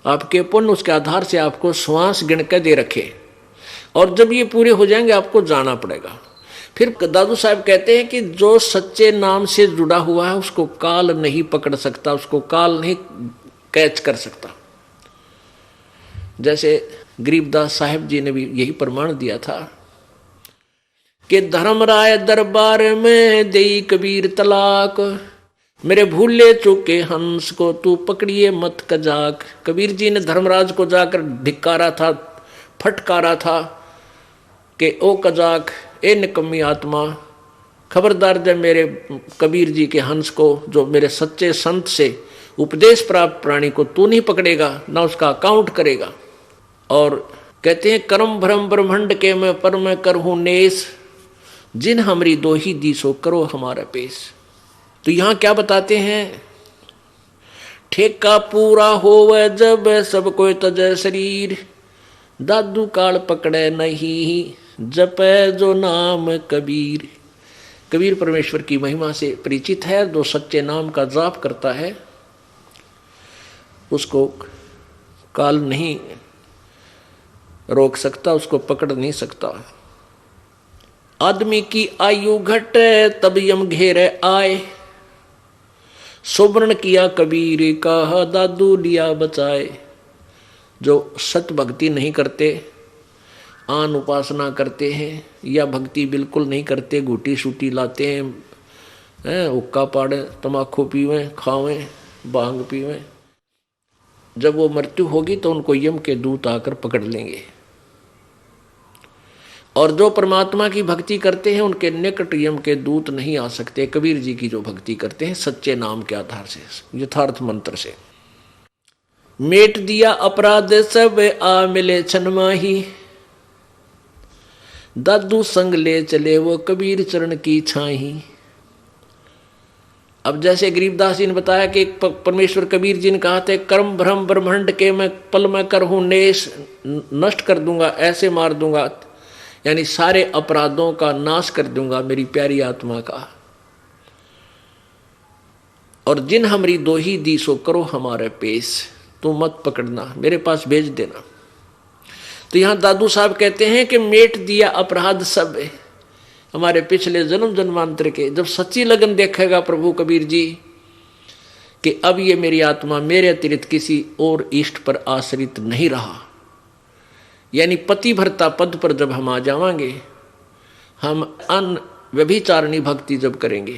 B: आपके पुण्य उसके आधार से आपको श्वास गिन के दे रखे, और जब ये पूरे हो जाएंगे आपको जाना पड़ेगा। फिर दादू साहब कहते हैं कि जो सच्चे नाम से जुड़ा हुआ है उसको काल नहीं पकड़ सकता, उसको काल नहीं कैच कर सकता। जैसे गरीबदास साहिब जी ने भी यही प्रमाण दिया था कि धर्मराय दरबार में देई कबीर तलाक, मेरे भूले चुके हंस को तू पकड़िए मत कजाक। कबीर जी ने धर्मराज को जाकर धिक्कारा था, फटकारा था कि ओ कजाक, ए निकम्मी आत्मा, खबरदार जब मेरे कबीर जी के हंस को, जो मेरे सच्चे संत से उपदेश प्राप्त प्राणी को तू नहीं पकड़ेगा, ना उसका अकाउंट करेगा। और कहते हैं कर्म भ्रम ब्रह्मंड के मैं पर मैं करहूं नेस, जिन हमरी दोही दी सो करो हमारा पेश। तो यहां क्या बताते हैं, ठेका पूरा होवे जब सब कोई तजय शरीर, दादू काल पकड़े नहीं जपे जो नाम कबीर। कबीर परमेश्वर की महिमा से परिचित है, जो सच्चे नाम का जाप करता है उसको काल नहीं रोक सकता, उसको पकड़ नहीं सकता। आदमी की आयु घटे तब यम घेरे आए, सुवर्ण किया कबीर का दादू लिया बचाए। जो सत भक्ति नहीं करते, आन उपासना करते हैं, या भक्ति बिल्कुल नहीं करते, घूटी सूटी लाते हैं, हुक्का पाड़े, तमाकू पीवें, खावें, भांग पीवें, जब वो मृत्यु होगी तो उनको यम के दूत आकर पकड़ लेंगे। और जो परमात्मा की भक्ति करते हैं उनके निकट यम के दूत नहीं आ सकते। कबीर जी की जो भक्ति करते हैं सच्चे नाम के आधार से, यथार्थ मंत्र से। मेट दिया अपराध सब आ मिले छनमाही, दादू संग ले चले वो कबीर चरण की छाही। अब जैसे गरीबदास जी ने बताया कि परमेश्वर कबीर जी ने कहा थे, कर्म भ्रम ब्रह्मंड के मैं पल में करहूं नेश, नष्ट कर दूंगा, ऐसे मार दूंगा, यानी सारे अपराधों का नाश कर दूंगा मेरी प्यारी आत्मा का। और जिन हमरी दोही दी सो करो हमारे पेश, तू मत पकड़ना, मेरे पास भेज देना। तो यहाँ दादू साहब कहते हैं कि मेट दिया अपराध सब, हमारे पिछले जन्म जन्मांतर के। जब सच्ची लगन देखेगा प्रभु कबीर जी कि अब ये मेरी आत्मा मेरे अतिरिक्त किसी और इष्ट पर आश्रित नहीं रहा, यानी पति भरता पद पर जब हम आ जावांगे, हम अन व्यभिचारिणी भक्ति जब करेंगे,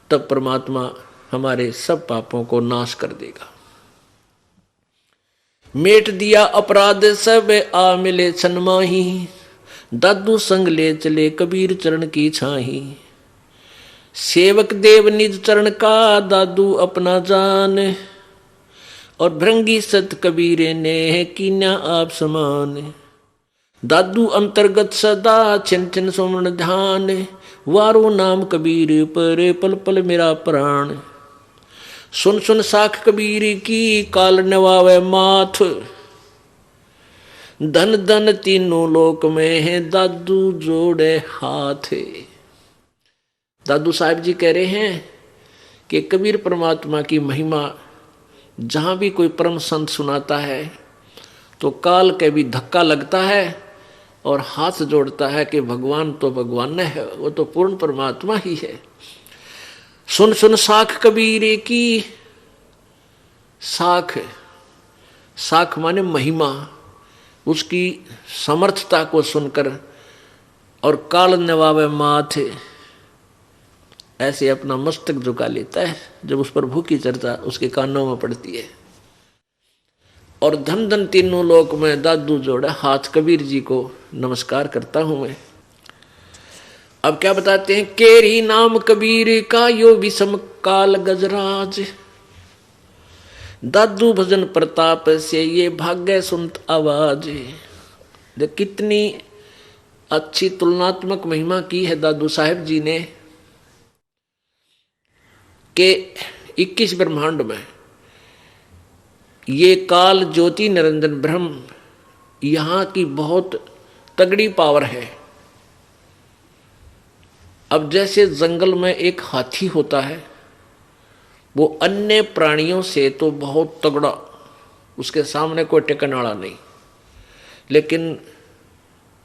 B: तब परमात्मा हमारे सब पापों को नाश कर देगा। मेट दिया अपराध सब आ मिले छनमाही, दादू संग ले चले कबीर चरण की छाही। सेवक देव निज चरण का दादू अपना जान, और भृंगी सत कबीरे ने कीन्या आप समान। दादू अंतर्गत सदा छिन छिन सुमन ध्यान, वारो नाम कबीर पर पल पल मेरा प्राण। सुन सुन साख कबीर की काल नवावे माथ, धन धन तीनों लोक में है दादू जोड़े हाथ। दादू साहब जी कह रहे हैं कि कबीर परमात्मा की महिमा जहाँ भी कोई परम संत सुनाता है तो काल के भी धक्का लगता है और हाथ जोड़ता है कि भगवान तो भगवान है, वो तो पूर्ण परमात्मा ही है। सुन सुन साख कबीर की, साख साख माने महिमा, उसकी समर्थता को सुनकर और काल नवावे माथे, ऐसे अपना मस्तक झुका लेता है जब उस प्रभु की चर्चा उसके कानों में पड़ती है। और धन धन तीनों लोक में दादू जोड़ा हाथ, कबीर जी को नमस्कार करता हूं मैं। अब क्या बताते हैं, केरी नाम कबीर का यो विषम काल गजराज, दादू भजन प्रताप से ये भाग्य सुनत आवाज। कितनी अच्छी तुलनात्मक महिमा की है दादू साहेब जी ने के 21 ब्रह्मांड में ये काल ज्योति निरंजन ब्रह्म, यहाँ की बहुत तगड़ी पावर है। अब जैसे जंगल में एक हाथी होता है, वो अन्य प्राणियों से तो बहुत तगड़ा, उसके सामने कोई टिकन वाला नहीं, लेकिन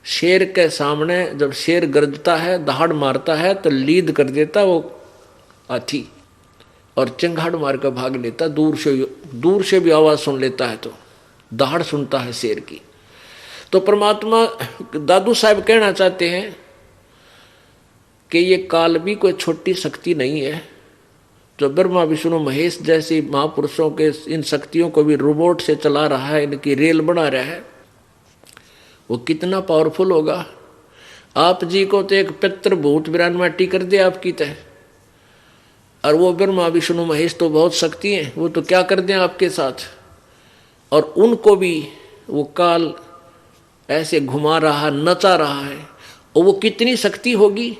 B: शेर के सामने जब शेर गरजता है, दहाड़ मारता है तो लीद कर देता वो हाथी और चिंगाड़ मार कर भाग लेता। दूर से भी आवाज सुन लेता है तो दहाड़ सुनता है शेर की। तो परमात्मा दादू साहब कहना चाहते हैं कि ये काल भी कोई छोटी शक्ति नहीं है, जो ब्रह्मा विष्णु महेश जैसी महापुरुषों के इन शक्तियों को भी रोबोट से चला रहा है, इनकी रेल बना रहा है, वो कितना पावरफुल होगा। आप जी को तो एक पितृ भूत विरान माटी कर दे आपकी तय, और वो ब्रह्मा विष्णु महेश तो बहुत शक्ति हैं, वो तो क्या कर दें आपके साथ। और उनको भी वो काल ऐसे घुमा रहा, नचा रहा है, और वो कितनी शक्ति होगी,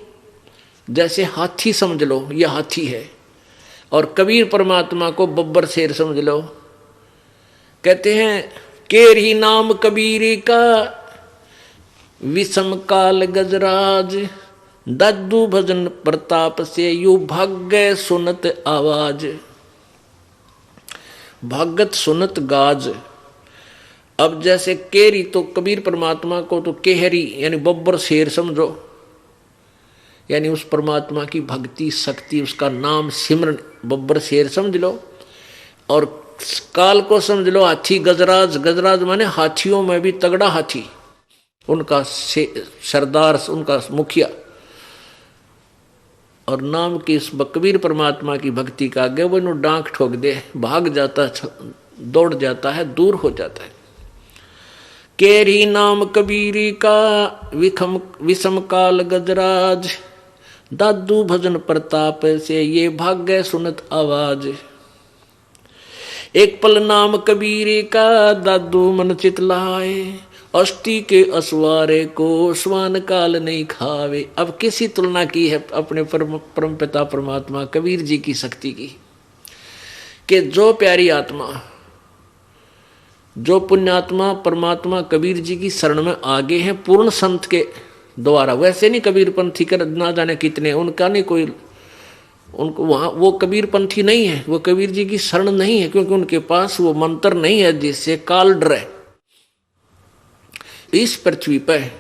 B: जैसे हाथी समझ लो, ये हाथी है, और कबीर परमात्मा को बब्बर शेर समझ लो। कहते हैं केरी नाम कबीर का विषम काल गजराज, दादू भजन प्रताप से यू भाग्य सुनत आवाज। भागत सुनत गाज। अब जैसे केरी तो कबीर परमात्मा को तो केहरी यानी बब्बर शेर समझो, यानी उस परमात्मा की भक्ति शक्ति, उसका नाम सिमरन बब्बर शेर समझ लो। और काल को समझ लो हाथी गजराज। गजराज माने हाथियों में भी तगड़ा हाथी, उनका सरदार, उनका मुखिया। और नाम की इस कबीर परमात्मा की भक्ति का आगे वो इन्हों डांक ठोक दे, भाग जाता, दौड़ जाता है, दूर हो जाता है। केरी नाम कबीरी का विषम काल गजराज, दादू भजन प्रताप से ये भाग्य सुनत आवाज। एक पल नाम कबीरे का दादू मन चित लाए, अष्टि के असवारे को स्वान काल नहीं खावे। अब किसी तुलना की है अपने परम पिता परमात्मा कबीर जी की शक्ति की, कि जो प्यारी आत्मा, जो पुण्यात्मा परमात्मा कबीर जी की शरण में आगे हैं पूर्ण संत के द्वारा, वैसे नहीं कबीर पंथी कर ना जाने कितने, उनका नहीं कोई, उनको वहाँ वो कबीर पंथी नहीं है, वो कबीर जी की शरण नहीं है, क्योंकि उनके पास वो मंत्र नहीं है जिससे काल डरे। इस पृथ्वी पर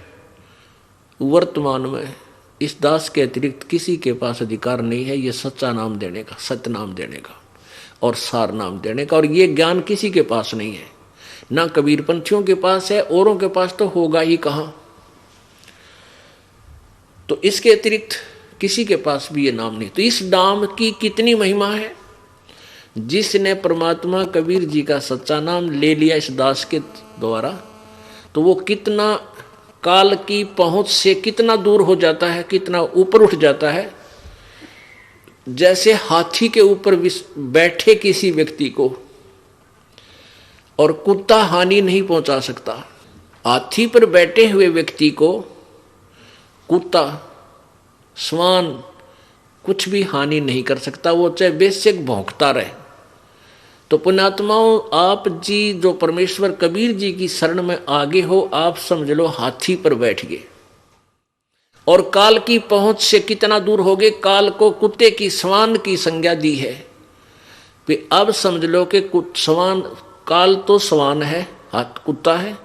B: वर्तमान में इस दास के अतिरिक्त किसी के पास अधिकार नहीं है ये सच्चा नाम देने का, सत्य नाम देने का और सार नाम देने का। और ये ज्ञान किसी के पास नहीं है, ना कबीरपंथियों के पास है, औरों के पास तो होगा ही कहाँ। तो इसके अतिरिक्त किसी के पास भी ये नाम नहीं। तो इस नाम की कितनी महिमा है। जिसने परमात्मा कबीर जी का सच्चा नाम ले लिया इस दास के द्वारा, तो वो कितना काल की पहुंच से कितना दूर हो जाता है, कितना ऊपर उठ जाता है। जैसे हाथी के ऊपर बैठे किसी व्यक्ति को और कुत्ता हानि नहीं पहुंचा सकता, हाथी पर बैठे हुए व्यक्ति को कुत्ता, श्वान कुछ भी हानि नहीं कर सकता, वो चाहे बेशक भौंकता रहे। तो पुण्यात्माओं, आप जी जो परमेश्वर कबीर जी की शरण में आगे हो, आप समझ लो हाथी पर बैठ गए और काल की पहुंच से कितना दूर हो गए। काल को कुत्ते की, श्वान की संज्ञा दी है। अब समझ लो कि श्वान, काल तो श्वान है, कुत्ता है,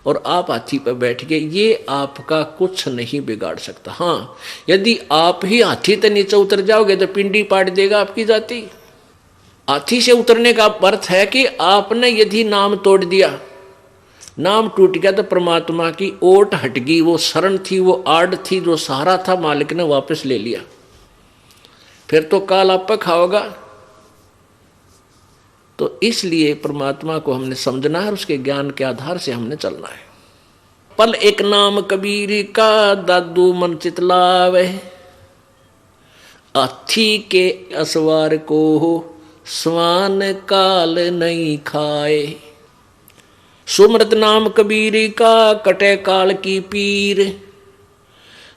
B: और आप हाथी पर बैठ गए। ये आपका कुछ नहीं बिगाड़ सकता। हाँ, यदि आप ही हाथी से नीचे उतर जाओगे तो पिंडी पाट देगा आपकी जाति। हाथी से उतरने का अर्थ है कि आपने यदि नाम तोड़ दिया, नाम टूट गया, तो परमात्मा की ओट हट गई। वो शरण थी, वो आड़ थी, जो सहारा था, मालिक ने वापस ले लिया। फिर तो काल आप पर खाओगा। तो इसलिए परमात्मा को हमने समझना है और उसके ज्ञान के आधार से हमने चलना है। पल एक नाम कबीर का, दादू मन चितलावे, हाथी के असवार को श्वान काल नहीं खाए। सुमरत नाम कबीर का, कटे काल की पीर,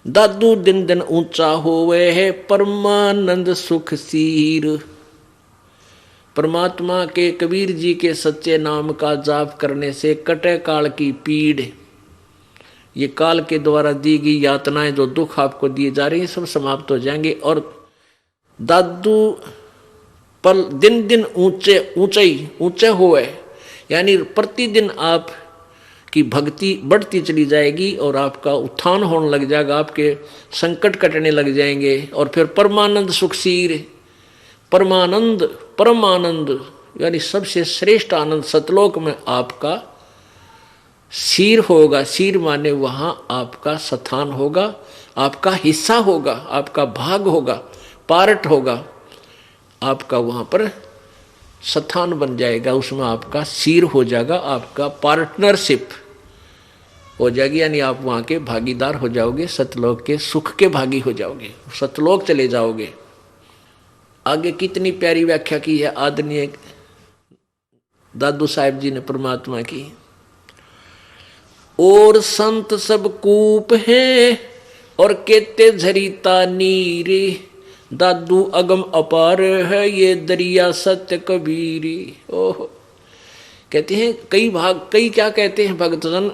B: दादू दिन दिन ऊंचा होवे है, परमानंद सुख सीर। परमात्मा के कबीर जी के सच्चे नाम का जाप करने से कटे काल की पीड़, ये काल के द्वारा दी गई यातनाएं, जो दुख आपको दिए जा रही हैं, सब समाप्त हो जाएंगे। और दादू पल दिन दिन ऊंचे हुए, यानी प्रतिदिन आप की भक्ति बढ़ती चली जाएगी और आपका उत्थान होने लग जाएगा, आपके संकट कटने लग जाएंगे। और फिर परमानंद सुखसीर, परमानंद यानी सबसे श्रेष्ठ आनंद सतलोक में आपका सीर होगा। सीर माने वहाँ आपका स्थान होगा, आपका हिस्सा होगा, आपका भाग होगा, पार्ट होगा, आपका वहाँ पर स्थान बन जाएगा, उसमें आपका सीर हो जाएगा, आपका पार्टनरशिप हो जाएगी। यानी आप वहाँ के भागीदार हो जाओगे, सतलोक के सुख के भागी हो जाओगे, सतलोक चले जाओगे। आगे कितनी प्यारी व्याख्या की है आदरणीय दादू साहिब जी ने परमात्मा की। और संत सब कूप हैं और केते झरीता नीरे, दादू अगम अपार है ये दरिया सत्य कबीरी। ओह, कहते हैं कई क्या कहते हैं भक्तजन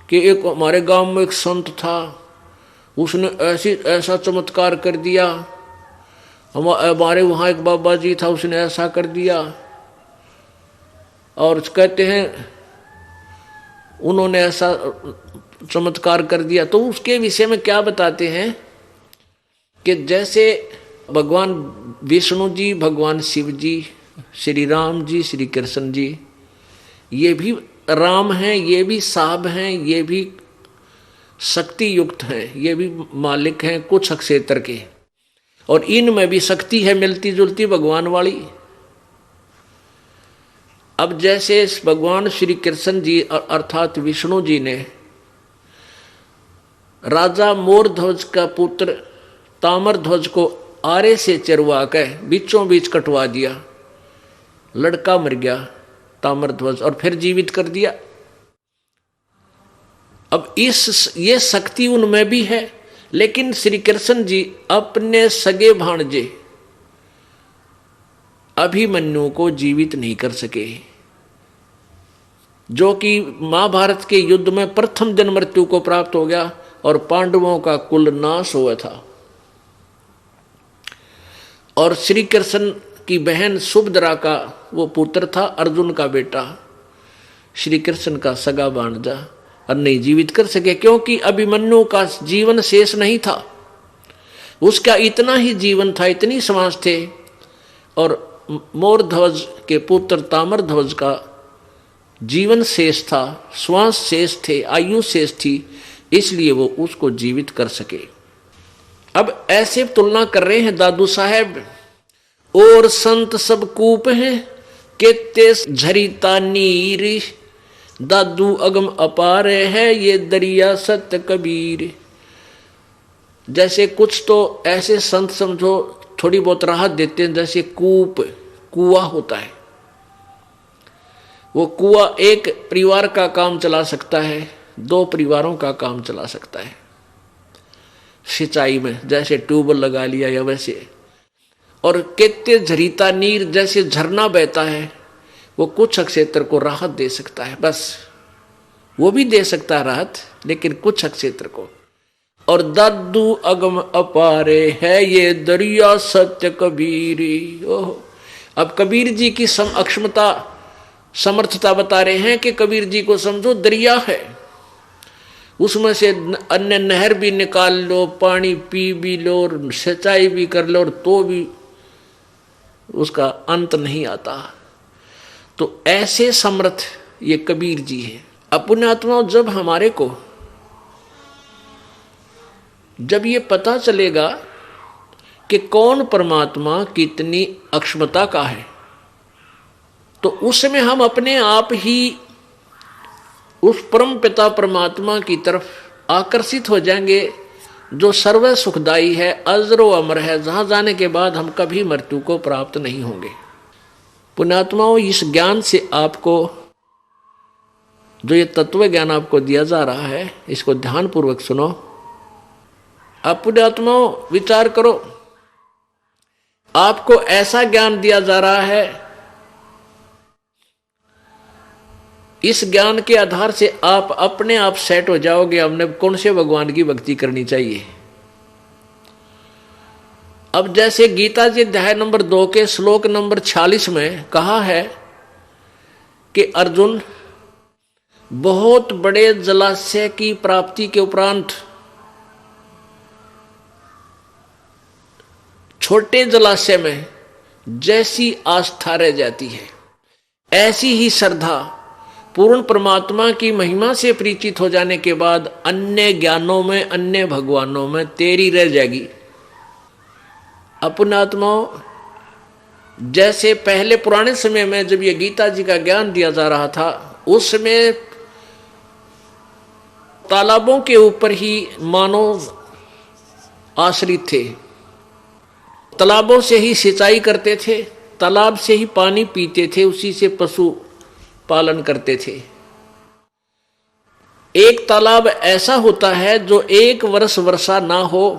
B: कि एक हमारे गांव में एक संत था, उसने ऐसा चमत्कार कर दिया। हमारे वहाँ एक बाबा जी था, उसने ऐसा कर दिया। और कहते हैं उन्होंने ऐसा चमत्कार कर दिया। तो उसके विषय में क्या बताते हैं कि जैसे भगवान विष्णु जी, भगवान शिव जी, श्री राम जी, श्री कृष्ण जी, ये भी राम हैं, ये भी साहब हैं, ये भी शक्ति युक्त हैं, ये भी मालिक हैं कुछ क्षेत्र के, और इनमें भी शक्ति है मिलती जुलती भगवान वाली। अब जैसे भगवान श्री कृष्ण जी अर्थात विष्णु जी ने राजा मोरध्वज का पुत्र ताम्रध्वज को आरे से चरवा के बीचों बीच कटवा दिया, लड़का मर गया ताम्रध्वज, और फिर जीवित कर दिया। अब ये शक्ति उनमें भी है, लेकिन श्री कृष्ण जी अपने सगे भाणजे अभिमन्यु को जीवित नहीं कर सके, जो कि महाभारत के युद्ध में प्रथम दिन मृत्यु को प्राप्त हो गया और पांडवों का कुल नाश हुआ था। और श्री कृष्ण की बहन सुभद्रा का वो पुत्र था, अर्जुन का बेटा, श्री कृष्ण का सगा भांजा और नहीं जीवित कर सके, क्योंकि अभिमन्यु का जीवन शेष नहीं था। उसका इतना ही जीवन था, इतनी श्वास थे, और मोरध्वज के पुत्र ताम्रध्वज का जीवन शेष था, श्वास शेष थे, आयु शेष थी, इसलिए वो उसको जीवित कर सके। अब ऐसे तुलना कर रहे हैं दादू साहब, और संत सब कूप हैं केते झरिता नीर, दादू अगम अपार है ये दरिया सत्य कबीर। जैसे कुछ तो ऐसे संत समझो थोड़ी बहुत राहत देते हैं, जैसे कूप कुआं होता है, वो कुआं एक परिवार का काम चला सकता है, 2 परिवारों का काम चला सकता है सिंचाई में, जैसे ट्यूबवेल लगा लिया या वैसे। और केते झरीता नीर, जैसे झरना बहता है, वो कुछ क्षेत्र को राहत दे सकता है, बस वो भी दे सकता है राहत, लेकिन कुछ क्षेत्र को। और दादू अगम अपारे है ये दरिया सत्य कबीरी। ओह, अब कबीर जी की अक्षमता समर्थता बता रहे हैं कि कबीर जी को समझो दरिया है, उसमें से अन्य नहर भी निकाल लो, पानी पी भी लो, सिंचाई भी कर लो, और तो भी उसका अंत नहीं आता। तो ऐसे समर्थ ये कबीर जी हैं। अपने आत्माओं, जब हमारे को जब ये पता चलेगा कि कौन परमात्मा कितनी अक्षमता का है, तो उसमें हम अपने आप ही उस परम पिता परमात्मा की तरफ आकर्षित हो जाएंगे, जो सर्व सुखदाई है, अजरो अमर है, जहां जाने के बाद हम कभी मृत्यु को प्राप्त नहीं होंगे। पुण्यात्माओं, इस ज्ञान से आपको जो ये तत्व ज्ञान आपको दिया जा रहा है, इसको ध्यानपूर्वक सुनो। आप पुण्यात्माओं विचार करो, आपको ऐसा ज्ञान दिया जा रहा है, इस ज्ञान के आधार से आप अपने आप सेट हो जाओगे, हमने कौन से भगवान की भक्ति करनी चाहिए। अब जैसे गीता जी अध्याय नंबर 2 के श्लोक नंबर 46 में कहा है कि अर्जुन, बहुत बड़े जलाशय की प्राप्ति के उपरांत छोटे जलाशय में जैसी आस्था रह जाती है, ऐसी ही श्रद्धा पूर्ण परमात्मा की महिमा से परिचित हो जाने के बाद अन्य ज्ञानों में, अन्य भगवानों में तेरी रह जाएगी। अपने आत्माओं, जैसे पहले पुराने समय में जब ये गीता जी का ज्ञान दिया जा रहा था, उस समय तालाबों के ऊपर ही मानव आश्रित थे, तालाबों से ही सिंचाई करते थे, तालाब से ही पानी पीते थे, उसी से पशु पालन करते थे। एक तालाब ऐसा होता है जो 1 वर्ष वर्षा ना हो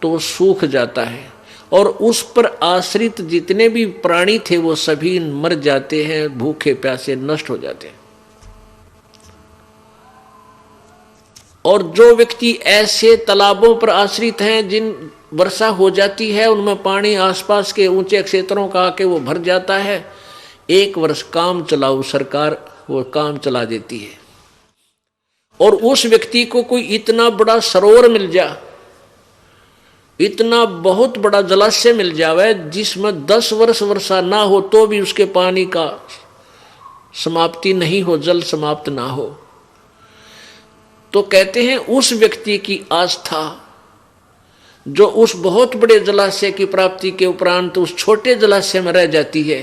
B: तो सूख जाता है, और उस पर आश्रित जितने भी प्राणी थे वो सभी मर जाते हैं, भूखे प्यासे नष्ट हो जाते हैं। और जो व्यक्ति ऐसे तालाबों पर आश्रित हैं, जिन वर्षा हो जाती है, उनमें पानी आसपास के ऊंचे क्षेत्रों का आके वो भर जाता है, 1 वर्ष काम चलाऊ सरकार वो काम चला देती है। और उस व्यक्ति को कोई इतना बड़ा सरोवर मिल जा, इतना बहुत बड़ा जलाशय मिल जावे, जिसमें 10 वर्ष वर्षा ना हो तो भी उसके पानी का समाप्ति नहीं हो, जल समाप्त ना हो, तो कहते हैं उस व्यक्ति की आस्था जो उस बहुत बड़े जलाशय की प्राप्ति के उपरांत उस छोटे जलाशय में रह जाती है,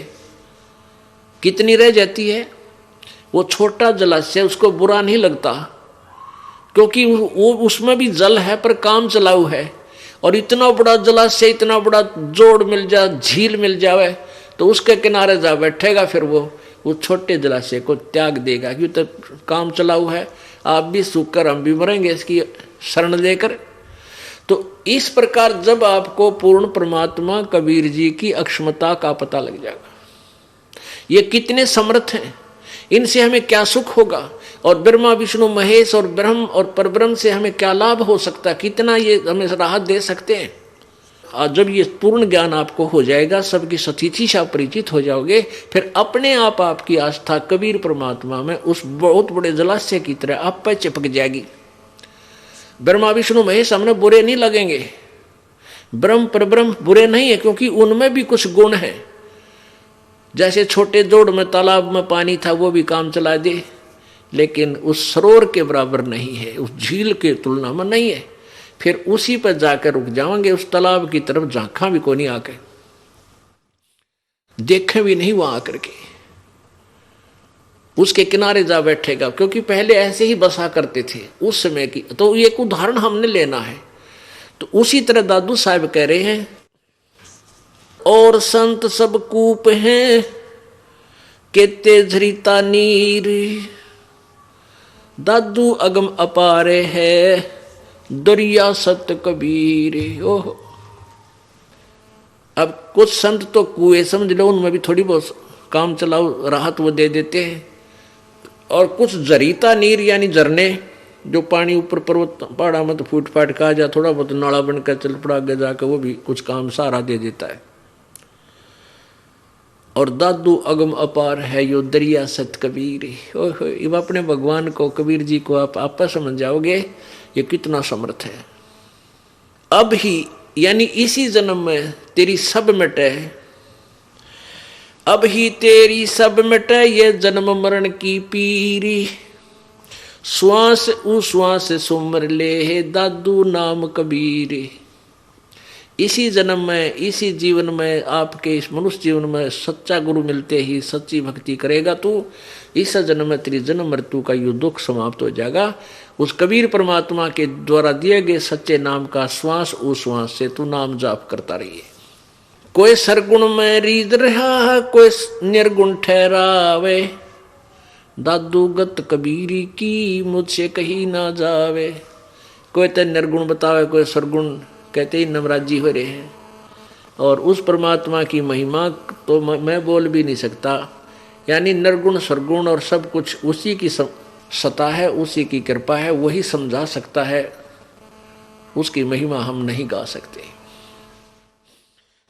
B: कितनी रह जाती है? वो छोटा जलाशय उसको बुरा नहीं लगता, क्योंकि वो उसमें भी जल है पर काम चलाऊ है। और इतना बड़ा जलाशय, इतना बड़ा जोड़ मिल जा, झील मिल जावे, तो उसके किनारे जा बैठेगा, फिर वो छोटे जलाशय को त्याग देगा, क्यों तो काम चलाऊ है, आप भी सूख कर हम भी मरेंगे इसकी शरण लेकर। तो इस प्रकार जब आपको पूर्ण परमात्मा कबीर जी की अक्षमता का पता लग जाएगा, ये कितने समर्थ हैं, इनसे हमें क्या सुख होगा, और ब्रह्मा विष्णु महेश और ब्रह्म और परब्रह्म से हमें क्या लाभ हो सकता है, कितना ये हमें राहत दे सकते हैं। और जब ये पूर्ण ज्ञान आपको हो जाएगा, सबकी सतीथि से आप परिचित हो जाओगे, फिर अपने आप आपकी आस्था कबीर परमात्मा में उस बहुत बड़े जलाशय की तरह आप पे चिपक जाएगी। ब्रह्मा विष्णु महेश हमने बुरे नहीं लगेंगे, ब्रह्म परब्रह्म बुरे नहीं है, क्योंकि उनमें भी कुछ गुण है। जैसे छोटे जोड़ में तालाब में पानी था, वो भी काम चला दे, लेकिन उस सरोवर के बराबर नहीं है, उस झील के तुलना में नहीं है। फिर उसी पर जाकर रुक जाएंगे, उस तालाब की तरफ झांका भी कोई नहीं, आके देखे भी नहीं वहां आकर के, उसके किनारे जा बैठेगा, क्योंकि पहले ऐसे ही बसा करते थे उस समय की। तो एक उदाहरण हमने लेना है। तो उसी तरह दादू साहब कह रहे हैं, और संत सब कूप हैं केते झरीता नीर, दादू अगम अपारे है दरिया सत कबीर। ओह, अब कुछ संत तो कुएं समझ लो, उनमें भी थोड़ी बहुत काम चलाओ राहत वो दे देते हैं, और कुछ जरीता नीर यानी झरने, जो पानी ऊपर पर्वत पहाड़ा में तो फूट फाट का आ जा, थोड़ा बहुत नाला बनकर चल पड़ा आगे जाकर, वो भी कुछ काम सहारा दे देता है। और दादू अगम अपार है यो दरिया सत कबीर। अब अपने भगवान को, कबीर जी को आप आपस समझ जाओगे ये कितना समर्थ है। अब ही यानी इसी जन्म में तेरी सब मिटे, अब ही तेरी सब मिटे ये जन्म मरण की पीरी, श्वास उ श्वास सुमर ले दादू नाम कबीर। इसी जन्म में, इसी जीवन में, आपके इस मनुष्य जीवन में सच्चा गुरु मिलते ही सच्ची भक्ति करेगा तू, इस जन्म में तेरी जन्म मृत्यु का यो दुख समाप्त हो जाएगा। उस कबीर परमात्मा के द्वारा दिए गए सच्चे नाम का श्वास उश्वास से तू नाम जाप करता रहिए। कोई सरगुण में रीद रहा, कोई निर्गुण ठहरावे, दादू गत कबीरी की मुझसे कहीं ना जावे। कोई तो निर्गुण बतावे, कोई सरगुण, कहते ही नवराजी हो रहे हैं। और उस परमात्मा की महिमा तो मैं बोल भी नहीं सकता, यानी निर्गुण सरगुण और सब कुछ उसी की सत्ता है, उसी की कृपा है, वही समझा सकता है, उसकी महिमा हम नहीं गा सकते।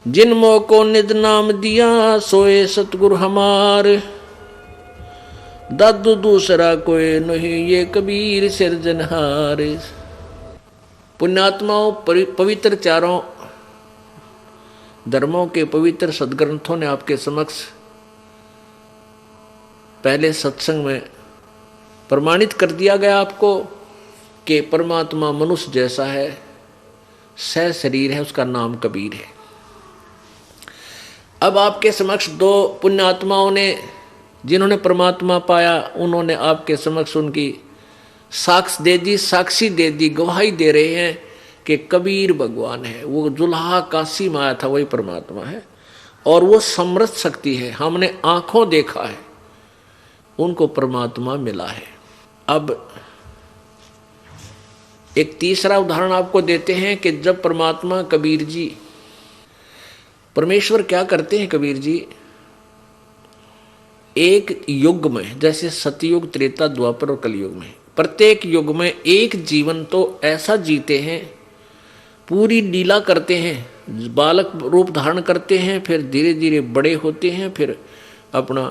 B: जिन मोह को निज नाम दिया सोए सतगुरु हमार, दादू दूसरा कोई नहीं ये कबीर सिरजनहार। पुण्यात्माओं, पवित्र चारों धर्मों के पवित्र सदग्रंथों ने आपके समक्ष पहले सत्संग में प्रमाणित कर दिया गया आपको कि परमात्मा मनुष्य जैसा है, सह शरीर है, उसका नाम कबीर है। अब आपके समक्ष दो पुण्यात्माओं ने, जिन्होंने परमात्मा पाया, उन्होंने आपके समक्ष उनकी साक्ष दे दी, साक्षी दे दी, गवाही दे रहे हैं कि कबीर भगवान है। वो जुल्हा काशी में आया था, वही परमात्मा है, और वो समर्थ शक्ति है, हमने आंखों देखा है, उनको परमात्मा मिला है। अब एक तीसरा उदाहरण आपको देते हैं कि जब परमात्मा कबीर जी, परमेश्वर क्या करते हैं कबीर जी, एक युग में, जैसे सतयुग, त्रेता, द्वापर और कलयुग में, प्रत्येक युग में एक जीवन तो ऐसा जीते हैं, पूरी लीला करते हैं, बालक रूप धारण करते हैं, फिर धीरे धीरे बड़े होते हैं, फिर अपना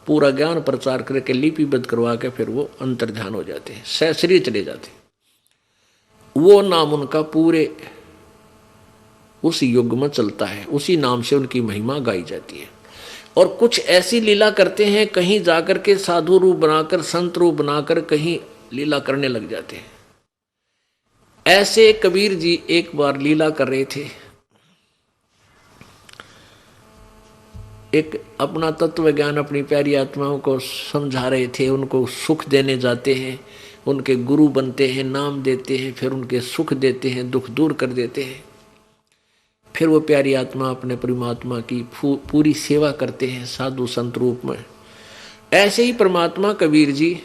B: पूरा ज्ञान प्रचार करके लिपिबद्ध करवा के फिर वो अंतर्ध्यान हो जाते हैं, सहशरीर चले जाते हैं। वो नाम उनका पूरे उस युग में चलता है, उसी नाम से उनकी महिमा गाई जाती है। और कुछ ऐसी लीला करते हैं, कहीं जाकर के साधु रूप बनाकर, संत रूप बनाकर कहीं लीला करने लग जाते हैं। ऐसे कबीर जी एक बार लीला कर रहे थे, एक अपना तत्व ज्ञान अपनी प्यारी आत्माओं को समझा रहे थे, उनको सुख देने जाते हैं, उनके गुरु बनते हैं, नाम देते हैं, फिर उनके सुख देते हैं, दुख दूर कर देते हैं। फिर वो प्यारी आत्मा अपने परमात्मा की पूरी सेवा करते हैं साधु संत रूप में। ऐसे ही परमात्मा कबीर जी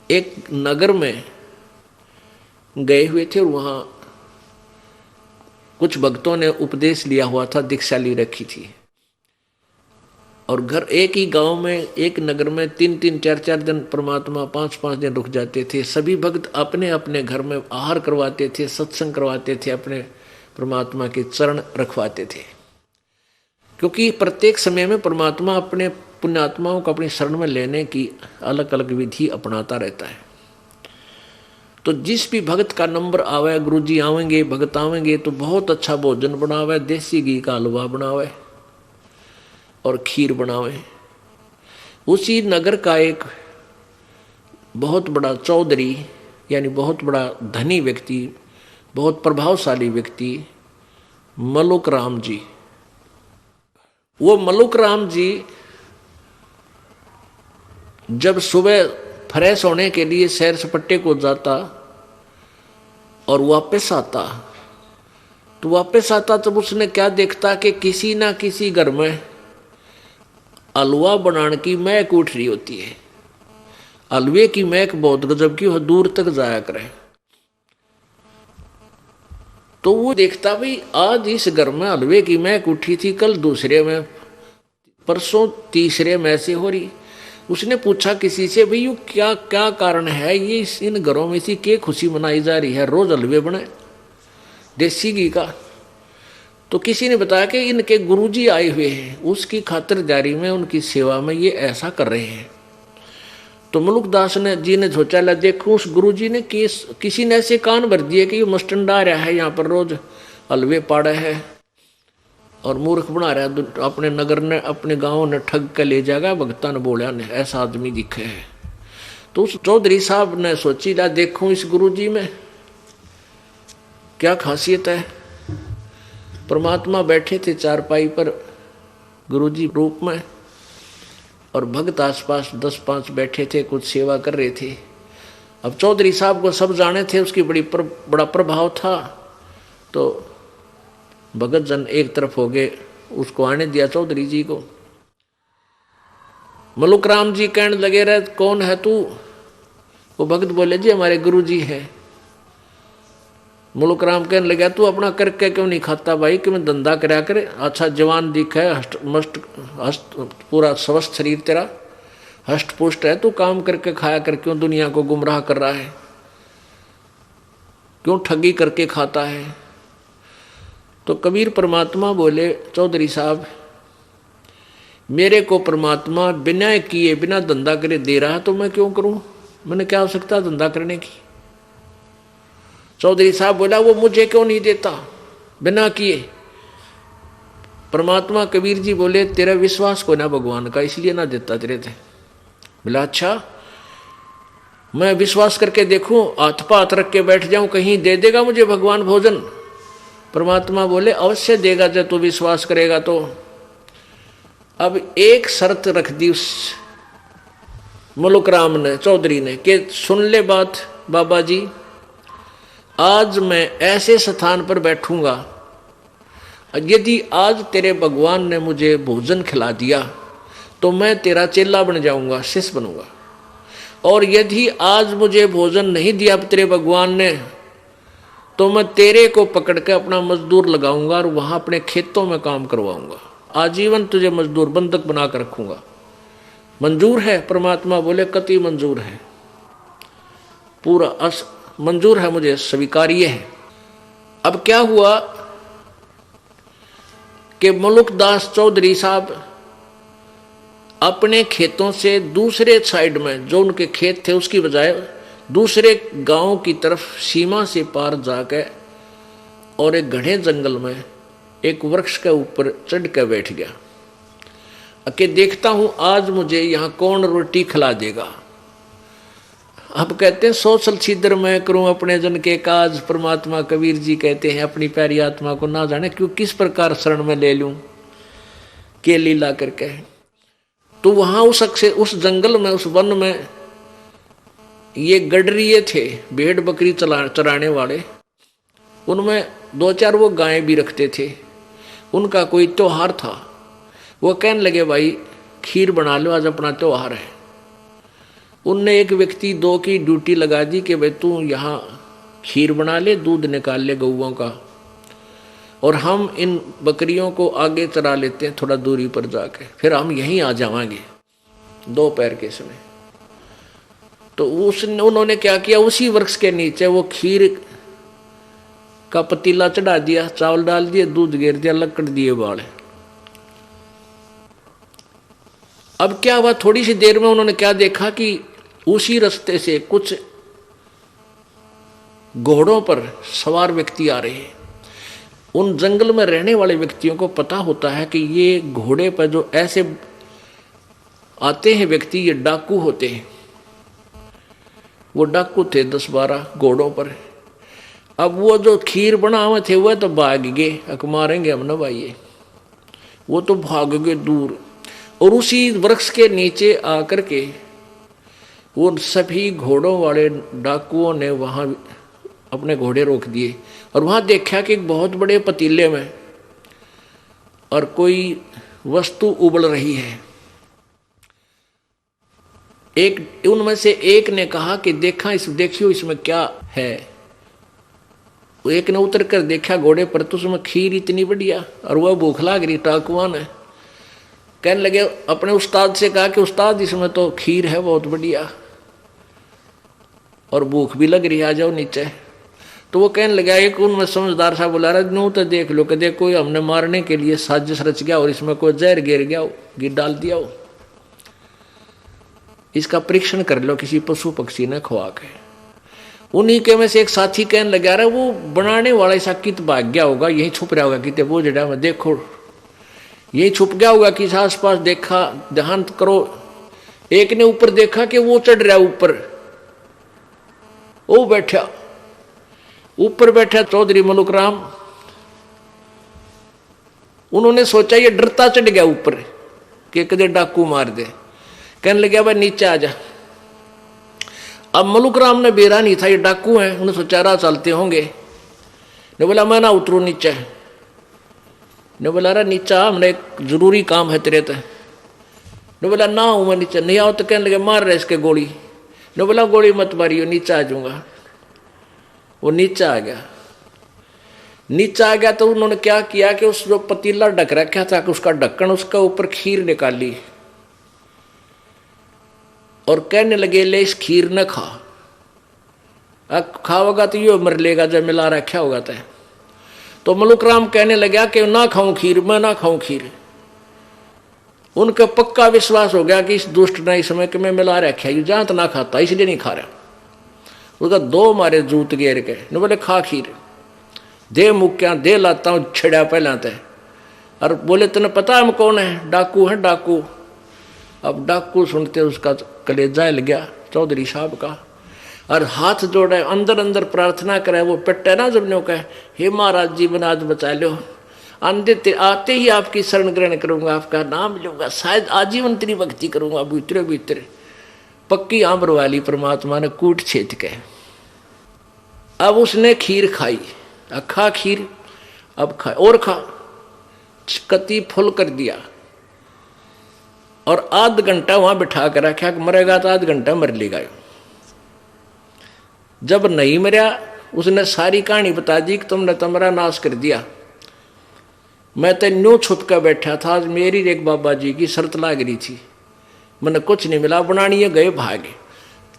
B: एक नगर में गए हुए थे, और वहाँ कुछ भक्तों ने उपदेश लिया हुआ था, दीक्षा ली रखी थी, और घर एक ही गांव में, एक नगर में 3-3, 4-4 दिन परमात्मा 5-5 दिन रुक जाते थे। सभी भक्त अपने अपने घर में आहार करवाते थे, सत्संग करवाते थे, अपने परमात्मा के चरण रखवाते थे, क्योंकि प्रत्येक समय में परमात्मा अपने पुण्यात्माओं को अपनी शरण में लेने की अलग अलग विधि अपनाता रहता है। तो जिस भी भक्त का नंबर आवे, गुरुजी आवेंगे, भक्त आवेंगे तो बहुत अच्छा भोजन बनावे, देसी घी का हलवा बनावे और खीर बनावे। उसी नगर का एक बहुत बड़ा चौधरी यानी बहुत बड़ा धनी व्यक्ति, बहुत प्रभावशाली व्यक्ति मलुक राम जी, वो मलुक राम जी जब सुबह फ्रेश होने के लिए सैर सपाटे को जाता और वापस आता, तो वापस आता तब उसने क्या देखता कि किसी ना किसी घर में हलवा बनाने की महक उठ रही होती है। हलवे की महक बहुत गजब की, वह दूर तक जाया करे। तो वो देखता भाई आज इस घर में हलवे की महक उठी थी, कल दूसरे में, परसों तीसरे में से हो रही। उसने पूछा किसी से, भाई ये क्या क्या कारण है, ये इन घरों में सी क्या खुशी मनाई जा रही है, रोज हलवे बने देसी घी का। तो किसी ने बताया कि इनके गुरुजी आए हुए हैं, उसकी खातिरदारी में उनकी सेवा में ये ऐसा कर रहे हैं। तो मलुकदास ने जी ने सोचा, ला देखो उस गुरुजी ने किसी ने ऐसे कान भर दिए कि ये मस्टंडा रहा है, यहाँ पर रोज हलवे पाड़ा है और मूर्ख बना रहा है, अपने नगर ने अपने गांव ने ठग के ले जाएगा। भगता ने बोला ने ऐसा आदमी दिखे है। तो उस चौधरी साहब ने सोची, ला देखो इस गुरुजी में क्या खासियत है। परमात्मा बैठे थे चारपाई पर गुरुजी रूप में और भक्त आसपास 10-5 बैठे थे, कुछ सेवा कर रहे थे। अब चौधरी साहब को सब जाने थे, उसकी बड़ा प्रभाव था। तो भगत जन एक तरफ हो गए, उसको आने दिया चौधरी जी को। मलुक राम जी कहने लगे, रहे कौन है तू? वो भगत बोले, जी हमारे गुरु जी है। मलुक राम कहने लगा, तू अपना करके क्यों नहीं खाता भाई, कि मैं धंधा करया करे, अच्छा जवान दिखा है, हस्त पूरा स्वस्थ शरीर तेरा, हष्ट पुष्ट है, तू काम करके खाया कर, क्यों दुनिया को गुमराह कर रहा है, क्यों ठगी करके खाता है। तो कबीर परमात्मा बोले, चौधरी साहब मेरे को परमात्मा बिना किए बिना धंधा करे दे रहा है, तो मैं क्यों करूं, मैंने क्या आवश्यकता धंधा करने की। चौधरी साहब बोला, वो मुझे क्यों नहीं देता बिना किए। परमात्मा कबीर जी बोले, तेरा विश्वास को ना भगवान का, इसलिए ना देता तेरे थे। बोला अच्छा मैं विश्वास करके देखूं, हाथ पाथ रख के बैठ जाऊं, कहीं दे देगा मुझे भगवान भोजन। परमात्मा बोले, अवश्य देगा जब तू विश्वास करेगा तो। अब एक शर्त रख दी उस मलुक राम ने, चौधरी ने, कि सुन ले बात बाबा जी, आज मैं ऐसे स्थान पर बैठूंगा, यदि आज तेरे भगवान ने मुझे भोजन खिला दिया तो मैं तेरा चेला बन जाऊंगा, शिष्य बनूंगा। और यदि आज मुझे भोजन नहीं दिया तेरे भगवान ने, तो मैं तेरे को पकड़ के अपना मजदूर लगाऊंगा और वहां अपने खेतों में काम करवाऊंगा, आजीवन तुझे मजदूर बंधक बना कर रखूंगा। मंजूर है? परमात्मा बोले, कति मंजूर है, पूरा मंजूर है, मुझे स्वीकार्य है। अब क्या हुआ कि मलुकदास चौधरी साहब अपने खेतों से दूसरे साइड में, जो उनके खेत थे उसकी बजाय दूसरे गांव की तरफ सीमा से पार जाकर और एक घने जंगल में एक वृक्ष के ऊपर चढ़ कर बैठ गया। कि देखता हूं आज मुझे यहां कौन रोटी खिला देगा। अब कहते हैं, सोचल छिद्र मैं करूं अपने जन के काज। परमात्मा कबीर जी कहते हैं, अपनी प्यारी आत्मा को ना जाने क्यों किस प्रकार शरण में ले लूं, के लीला करके। तो वहां उस जंगल में, उस वन में ये गडरिये थे, भेड़ बकरी चराने वाले। उनमें 2-4 वो गायें भी रखते थे। उनका कोई त्योहार था। वो कहने लगे, भाई खीर बना लो, आज अपना त्योहार है। उनने एक व्यक्ति 2 की ड्यूटी लगा दी कि भाई तू यहाँ खीर बना ले, दूध निकाल ले गौओं का, और हम इन बकरियों को आगे चरा लेते हैं थोड़ा दूरी पर जाके, फिर हम यहीं आ जाएंगे दोपहर के समय। तो उन्होंने क्या किया, उसी वृक्ष के नीचे वो खीर का पतीला चढ़ा दिया, चावल डाल दिए, दूध गिर दिया, लकड़ दिए बाल। अब क्या हुआ, थोड़ी सी देर में उन्होंने क्या देखा कि उसी रास्ते से कुछ घोड़ों पर सवार व्यक्ति आ रहे हैं। उन जंगल में रहने वाले व्यक्तियों को पता होता है कि ये घोड़े पर जो ऐसे आते हैं व्यक्ति, ये डाकू होते हैं। वो डाकू थे 10-12 घोड़ों पर। अब वो जो खीर बना हुए थे वह तो भाग गए, अक मारेंगे हम ना भाई, वो तो भाग गए दूर। और उसी वृक्ष के नीचे आकर के वो सभी घोड़ों वाले डाकुओं ने वहां अपने घोड़े रोक दिए और वहां देखा कि एक बहुत बड़े पतीले में और कोई वस्तु उबल रही है। एक उनमें से एक ने कहा कि देखियो इसमें क्या है। एक ने उतर कर देखा घोड़े पर, तो उसमें खीर इतनी बढ़िया, और वह भूख लाग रही डाकुआ ने। कहने लगे, अपने उस्ताद से कहा कि उस्ताद इसमें तो खीर है बहुत बढ़िया और भूख भी लग रही है, आ जाओ नीचे। तो वो कहने लगा, एक उनमें समझदार सा बोला रहा, नू तो देख लो कि देखो हमने मारने के लिए साजिश रच गया और इसमें कोई जहर गिर गया हो, गिर डाल दिया हो, इसका परीक्षण कर लो किसी पशु पक्षी ने खुआ के। उन्हीं के में से एक साथी कहने लगा, रहा वो बनाने वाला ऐसा कित भाग गया होगा, यही छुप रहा होगा कितने वो जड़ा में, देखो यही छुप गया होगा किस आसपास, देखा ध्यान करो। एक ने ऊपर देखा कि वो चढ़ रहा ऊपर, वो बैठा ऊपर बैठा चौधरी मलुक राम। उन्होंने सोचा ये डरता चढ़ गया ऊपर कि कदे डाकू मार दे। कहने लगे, भाई नीचे आ जा। अब मलुक राम ने बेरा नहीं था ये डाकू हैं, उन्होंने सोचा राह चलते होंगे। ने बोला, मैं ना उतरू नीचे। ने बोला, रहा नीचा हमने एक जरूरी काम है तेरे ते। ने बोला, ना हूं मैं नीचे, नहीं आओ तो कहने लगे मार रहे इसके गोली। ने बोला, गोली मत मारियो, नीचे आ जाऊंगा। वो नीचे आ गया। नीचे आ गया तो उन्होंने क्या किया कि उस जो पतीला ढक रखा था कि उसका ढक्कन, उसका ऊपर खीर निकाली और कहने लगे, ले इस खीर न खा, अब खाओगा तो यो मर लेगा जब मिला रखा होगा तो मलुक राम कहने लगा कि ना खाऊं खीर, मैं ना खाऊं खीर। उनका पक्का विश्वास हो गया कि इस दुष्ट ने इस समय कि मैं मिला रखा है, जहां तो ना खाता इसलिए नहीं खा रहा। उसका 2 मारे जूत गेर के, न बोले खा खीर, दे मुक्या दे लाता हूं छिड़ा पहला ते। और बोले, तेने पता हम कौन है? डाकू है डाकू। अब डाकू सुनते उसका कलेजा हिल गया चौधरी साहब का, और हाथ जोड़े अंदर अंदर प्रार्थना करे। वो पिटे ना जब ने कहे, हे महाराज जीवन आज बचा लो, आते ही आपकी शरण ग्रहण करूंगा, आपका नाम लूंगा, शायद आजीवन तेरी भक्ति करूंगा। भीतरे भीतरे पक्की आंबर वाली परमात्मा ने कूट छेद के। अब उसने खीर खाई, खा खीर, अब खा और खा, कति फुल कर दिया और आध घंटा वहां बिठा कर रखा, मरेगा तो आध घंटा मर लेगा। जब नहीं मरा उसने सारी कहानी बता दी कि तुमने तुम्हारा नाश कर दिया, मैं तो न्यू छुप कर बैठा था, आज मेरी एक बाबा जी की शर्त लाग रही थी, मैंने कुछ नहीं मिला, बनानी गए भागे।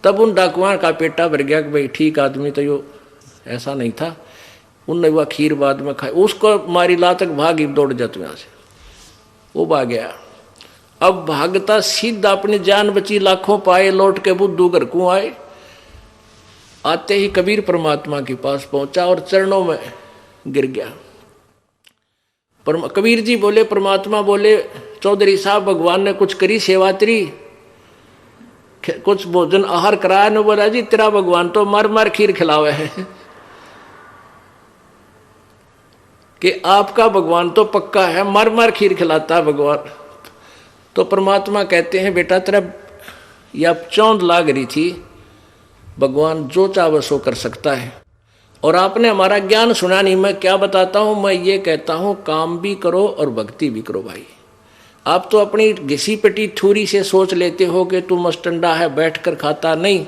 B: तब उन डाकुआं का पेटा भर गया कि भाई ठीक आदमी तो यो ऐसा नहीं था। उनने वह खीर बाद में खाई, उसको मारी ला तक भागी, दौड़ जाते वहां से, वो भाग गया। अब भागता सीधा अपनी जान बची, लाखों पाए, लौट के बुद्धू घर को आए। आते ही कबीर परमात्मा के पास पहुंचा और चरणों में गिर गया। कबीर जी बोले, परमात्मा बोले, चौधरी साहब भगवान ने कुछ करी सेवा तेरी, कुछ भोजन आहार कराया? ने बोला, जी तेरा भगवान तो मार मार खीर खिलावे है कि आपका भगवान तो पक्का है, मार मार खीर खिलाता है भगवान। तो परमात्मा कहते हैं, बेटा तेरा या चौंध लाग रही थी, भगवान जो चाहे सो कर सकता है। और आपने हमारा ज्ञान सुना नहीं, मैं क्या बताता हूं, मैं ये कहता हूं काम भी करो और भक्ति भी करो। भाई आप तो अपनी घिसी पिटी ठूरी से सोच लेते हो कि तू मस्टंडा है, बैठकर खाता नहीं,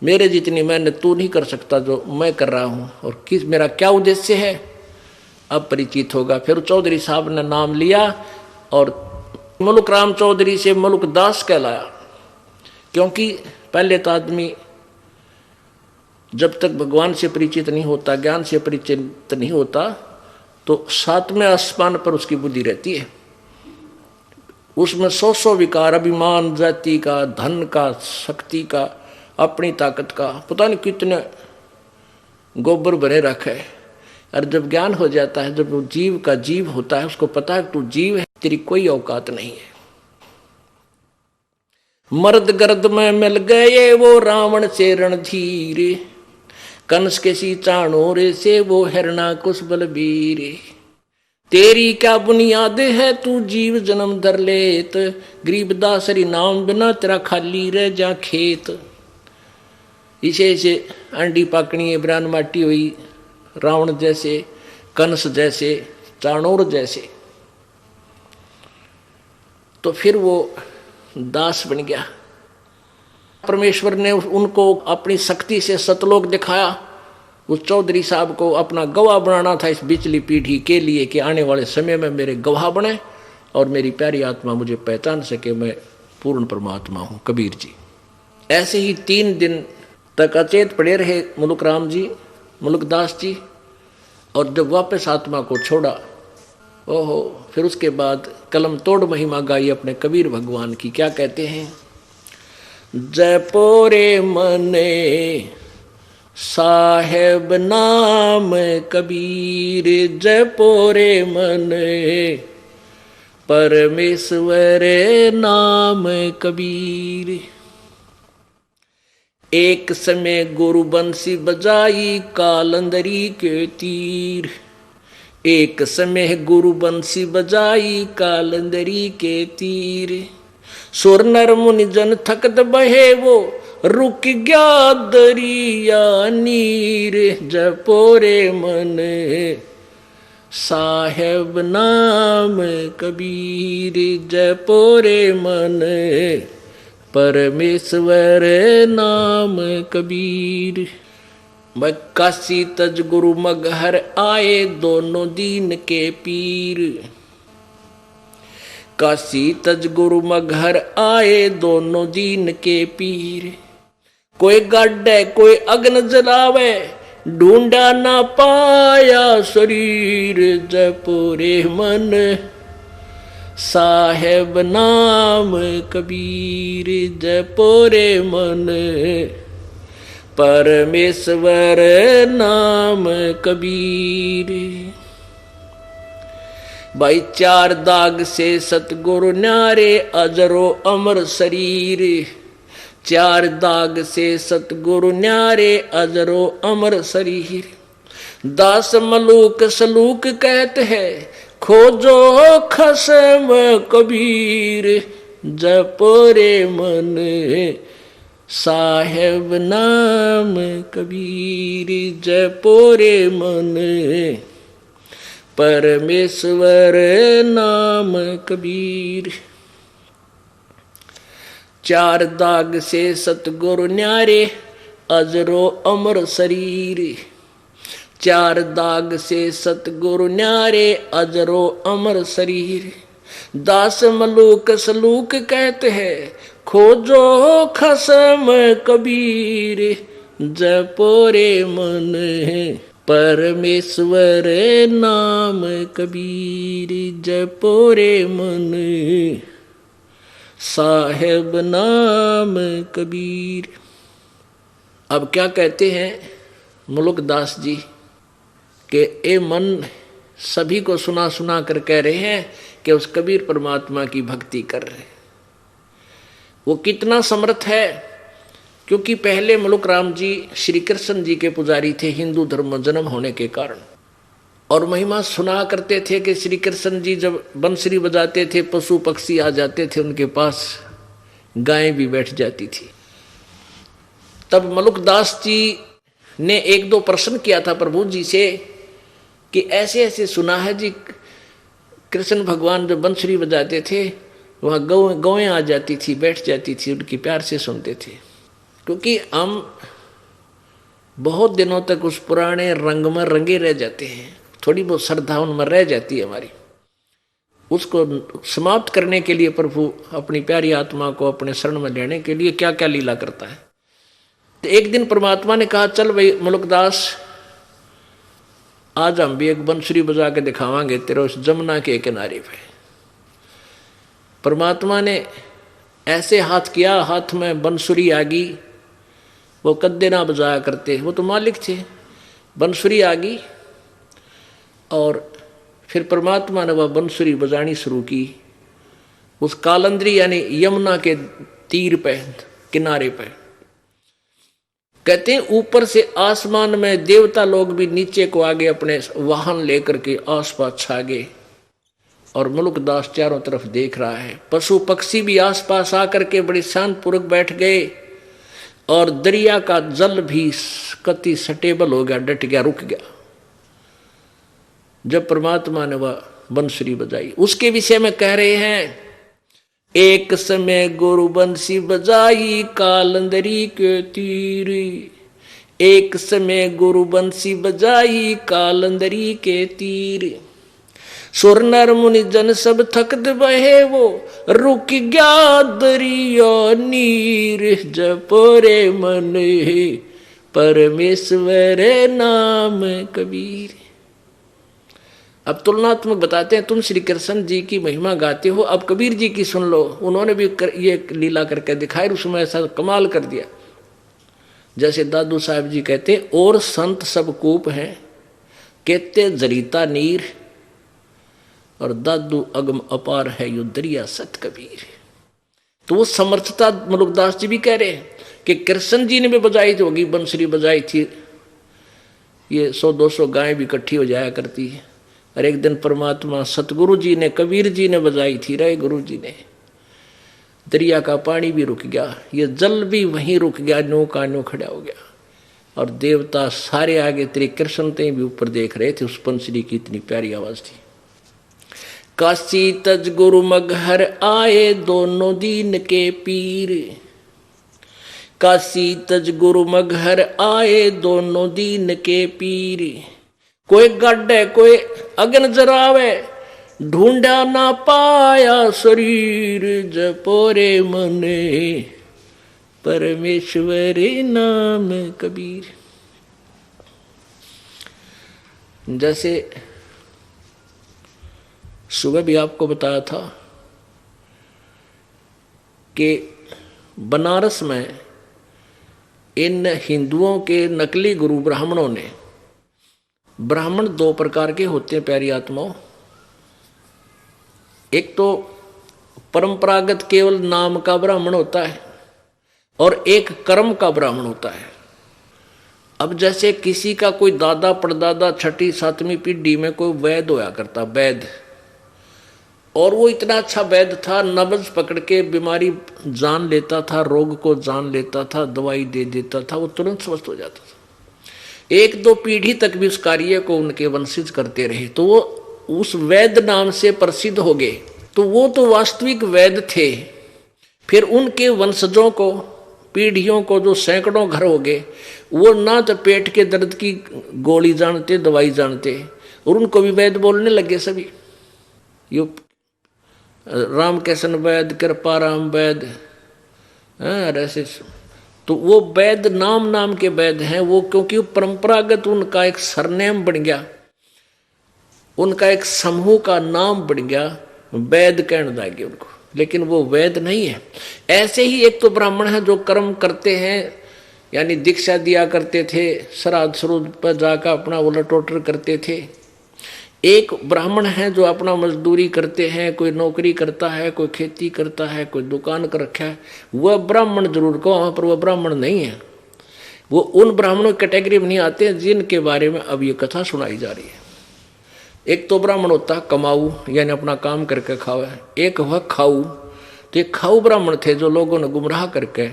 B: मेरे जितनी मेहनत तू नहीं कर सकता जो मैं कर रहा हूं, और किस मेरा क्या उद्देश्य है अब परिचित होगा। फिर चौधरी साहब ने नाम लिया और मलुक राम चौधरी से मलुक दास कहलाया, क्योंकि पहले तो आदमी जब तक भगवान से परिचित नहीं होता, ज्ञान से परिचित नहीं होता, तो सातवें आसमान पर उसकी बुद्धि रहती है। उसमें 100 विकार, अभिमान, जाति का, धन का, शक्ति का, अपनी ताकत का, पता नहीं कितने गोबर भरे रखे। और जब ज्ञान हो जाता है, जब वो जीव का जीव होता है, उसको पता है तू जीव है, तेरी कोई औकात नहीं है। मर्द गर्द में मिल गए वो रावण से रणधीर, कंस के सी चाणोर से वो हिरणाकुश बलबीर। तेरी क्या बुनियाद है तू जीव जन्म धर लेत, गरीबदास हरि नाम बिना तेरा खाली रह जा खेत। इसे अंडी पाकनी है, ब्रान माटी हुई, रावण जैसे, कंस जैसे, चाणोर जैसे। तो फिर वो दास बन गया। परमेश्वर ने उनको अपनी शक्ति से सतलोक दिखाया। उस चौधरी साहब को अपना गवाह बनाना था इस बिचली पीढ़ी के लिए कि आने वाले समय में मेरे गवाह बने और मेरी प्यारी आत्मा मुझे पहचान सके, मैं पूर्ण परमात्मा हूँ, कबीर जी। ऐसे ही 3 दिन तक अचेत पड़े रहे मुलुक राम जी, मुलुकदास जी। और जब वापस आत्मा को छोड़ा, ओहो, फिर उसके बाद कलम तोड़ महिमा गाई अपने कबीर भगवान की। क्या कहते हैं? जपोरे मने साहेब नाम कबीर, जपोरे मने परमेश्वर नाम कबीर। एक समय गुरु बंसी बजाई कालंदरी के तीर, एक समय गुरु बंसी बजाई कालंदरी के तीर। सुर नर मुनि जन थकत बहे वो रुक गया दरिया नीर, जपोरे मन साहेब नाम कबीर, जपोरे मन परमेश्वर नाम कबीर। काशी तज गुरु मगहर आए दोनों दीन के पीर, काशी तज गुरु मगहर आए दोनों दीन के पीर। कोई गाड्डे कोई अग्न जलावे, ढूंढा ना पाया शरीर, जपोरे मन साहेब नाम कबीर, जपोरे मन परमेश्वर नाम कबीर। भाई 4 दाग से सतगुरु न्यारे अजरो अमर शरीर, 4 दाग से सतगुरु न्यारे अजरो अमर शरीर। दास मलूक सलूक कहते हैं खोजो खसम कबीर, जपोरे मन साहेब नाम कबीर, जपोरे मन परमेश्वर नाम कबीर। 4 दाग से सतगुरु न्यारे अजरो अमर शरीर, 4 दाग से सतगुरु न्यारे अजरो अमर शरीर। दास मलूक सलूक कहते हैं खोजो खसम कबीर, जपोरे मन परमेश्वर नाम कबीर, जपोरे मन साहेब नाम कबीर। अब क्या कहते हैं मुलुकदास जी कि ए मन सभी को सुना सुना कर कह रहे हैं कि उस कबीर परमात्मा की भक्ति कर रहे हैं। वो कितना समर्थ है, क्योंकि पहले मुलुक राम जी श्री कृष्ण जी के पुजारी थे हिंदू धर्म में जन्म होने के कारण, और महिमा सुना करते थे कि श्री कृष्ण जी जब बंसरी बजाते थे पशु पक्षी आ जाते थे उनके पास, गायें भी बैठ जाती थी। तब मुलुकदास जी ने 1-2 प्रश्न किया था प्रभु जी से कि ऐसे ऐसे सुना है जी कृष्ण भगवान जब बंसरी बजाते थे वहाँ गौएं आ जाती थी, बैठ जाती थी, उनकी प्यार से सुनते थे। क्योंकि हम बहुत दिनों तक उस पुराने रंग में रंगे रह जाते हैं, थोड़ी बहुत श्रद्धा उनमें रह जाती है हमारी। उसको समाप्त करने के लिए प्रभु अपनी प्यारी आत्मा को अपने शरण में लेने के लिए क्या क्या लीला करता है। तो एक दिन परमात्मा ने कहा, चल भाई मुल्कदास, आज हम भी एक बंसुरी बजा के दिखावांगे तेरे उस जमुना के किनारे पे। परमात्मा ने ऐसे हाथ किया, हाथ में बंसुरी आ गई। वो कद्दे ना बजाया करते, वो तो मालिक थे। बंसुरी आ गई और फिर परमात्मा ने वह बंसुरी बजानी शुरू की उस कालंदरी यानी यमुना के तीर पे, किनारे पे। कहते हैं ऊपर से आसमान में देवता लोग भी नीचे को आगे अपने वाहन लेकर के आसपास छा गए और मुल्कदास चारों तरफ देख रहा है। पशु पक्षी भी आसपास आकर के बड़े शांतपूर्वक बैठ गए और दरिया का जल भी कति स्टेबल हो गया, डट गया, रुक गया जब परमात्मा ने वह बंसुरी बजाई। उसके विषय में कह रहे हैं, एक समय गुरु बंसी बजाई कालंदरी के तीर, एक समय गुरु बंसी बजाई कालंदरी के तीर। सुर नर मुनि जन सब थकत बहे, वो रुक गया दरिया नीर। जपोरे मन परमेश्वर नाम कबीर। अब तुलनात्मक बताते हैं, तुम श्री कृष्ण जी की महिमा गाते हो, अब कबीर जी की सुन लो। उन्होंने भी ये लीला करके दिखाई, उसमें ऐसा कमाल कर दिया। जैसे दादू साहब जी कहते हैं, और संत सब कूप हैं कहते जरीता नीर, और दादू अगम अपार है यो दरिया सत कबीर। तो वो समर्थता मुल्कदास जी भी कह रहे हैं कि कृष्ण जी ने भी बजाई होगी, बंसुरी बजाई थी। ये 100-200 गायें भी इकट्ठी हो जाया करती है। और एक दिन परमात्मा सतगुरु जी ने, कबीर जी ने बजाई थी, रहे गुरु जी ने। दरिया का पानी भी रुक गया, ये जल भी वहीं रुक गया, नो का नो खड़ा हो गया। और देवता सारे आगे तेरे कृष्ण ते भी ऊपर देख रहे थे। उस बंसुरी की इतनी प्यारी आवाज थी। काशी तज गुरु मगहर आए दोनों दीन के पीर, काशी तज गुरु मगहर आए दोनों दीन के पीर। कोई गड्ढे कोई अग्न जरावे, ढूंढा ना पाया शरीर। जपोरे मने परमेश्वर नाम कबीर। जैसे सुबह भी आपको बताया था कि बनारस में इन हिंदुओं के नकली गुरु ब्राह्मणों ने, ब्राह्मण 2 प्रकार के होते हैं प्यारी आत्माओं। एक तो परंपरागत केवल नाम का ब्राह्मण होता है और एक कर्म का ब्राह्मण होता है। अब जैसे किसी का कोई दादा परदादा 6ठी 7वीं पीढ़ी में कोई वैद्य होया करता, वैद्य, और वो इतना अच्छा वैद्य था, नब्ज पकड़ के बीमारी जान लेता था, रोग को जान लेता था, दवाई दे देता था, वो तुरंत स्वस्थ हो जाता था। 1-2 पीढ़ी तक भी उस कार्य को उनके वंशज करते रहे, तो वो उस वैद्य नाम से प्रसिद्ध हो गए। तो वो तो वास्तविक वैद्य थे। फिर उनके वंशजों को, पीढ़ियों को, जो सैकड़ों घर हो गए, वो ना तो पेट के दर्द की गोली जानते, दवाई जानते, और उनको भी वैद्य बोलने लगे सभी। यो रामकृष्ण वैद्य, कृपाराम वैद्य, ऐसे। तो वो वैद्य नाम के वैद्य हैं वो, क्योंकि परंपरागत उनका एक सरनेम बन गया, उनका एक समूह का नाम बन गया, वैद्य कहने लगे उनको। लेकिन वो वैद्य नहीं है। ऐसे ही एक तो ब्राह्मण है जो कर्म करते हैं, यानी दीक्षा दिया करते थे, श्राद्ध श्रुद्ध पर जाकर अपना उलटोटर करते थे। एक ब्राह्मण है जो अपना मजदूरी करते हैं, कोई नौकरी करता है, कोई खेती करता है, कोई दुकान कर रखा है। वह ब्राह्मण जरूर को, वहाँ पर वह ब्राह्मण नहीं है। वो उन ब्राह्मणों की कैटेगरी में नहीं आते जिनके बारे में अब ये कथा सुनाई जा रही है। एक तो ब्राह्मण होता है कमाऊ, यानी अपना काम करके खावे। एक वह खाऊ, तो ये खाऊ ब्राह्मण थे जो लोगों ने गुमराह करके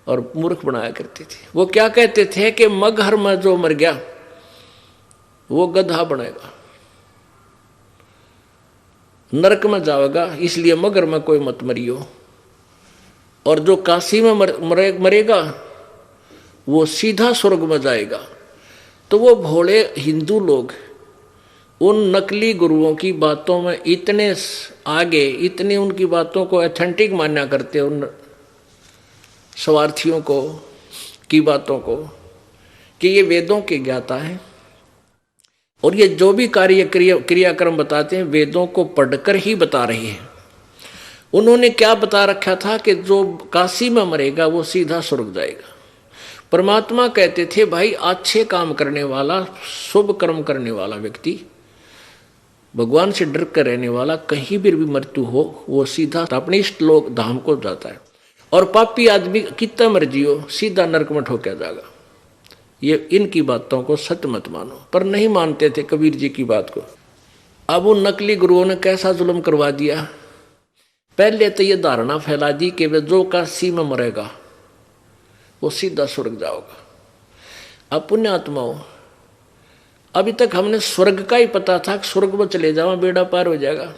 B: और मूर्ख बनाया करते थे। वो क्या कहते थे कि मगहर में जो मर गया वो गधा बनेगा, नरक में जाएगा, इसलिए मगर में कोई मत मरियो। और जो काशी में मरेगा वो सीधा स्वर्ग में जाएगा। तो वो भोले हिंदू लोग उन नकली गुरुओं की बातों में इतने आगे, इतनी उनकी बातों को ऑथेंटिक मान्या करते उन स्वार्थियों को, की बातों को कि ये वेदों के ज्ञाता है और ये जो भी कार्य क्रियाक्रम बताते हैं वेदों को पढ़कर ही बता रहे हैं। उन्होंने क्या बता रखा था कि जो काशी में मरेगा वो सीधा स्वर्ग जाएगा। परमात्मा कहते थे भाई अच्छे काम करने वाला, शुभ कर्म करने वाला व्यक्ति, भगवान से डर कर रहने वाला, कहीं भी मृत्यु हो वो सीधा अपने इष्ट लोक धाम को जाता है, और पापी आदमी कितना मर्जी हो सीधा नरक में ठोका जाएगा। ये इनकी बातों को सत्य मत मानो, पर नहीं मानते थे कबीर जी की बात को। अब उन नकली गुरुओं ने कैसा जुल्म करवा दिया। पहले तो ये धारणा फैला दी कि वे जो काशी में मरेगा वो सीधा स्वर्ग जाओगा। अब पुण्यात्माओं, अभी तक हमने स्वर्ग का ही पता था कि स्वर्ग में चले जाओ बेड़ा पार हो जाएगा।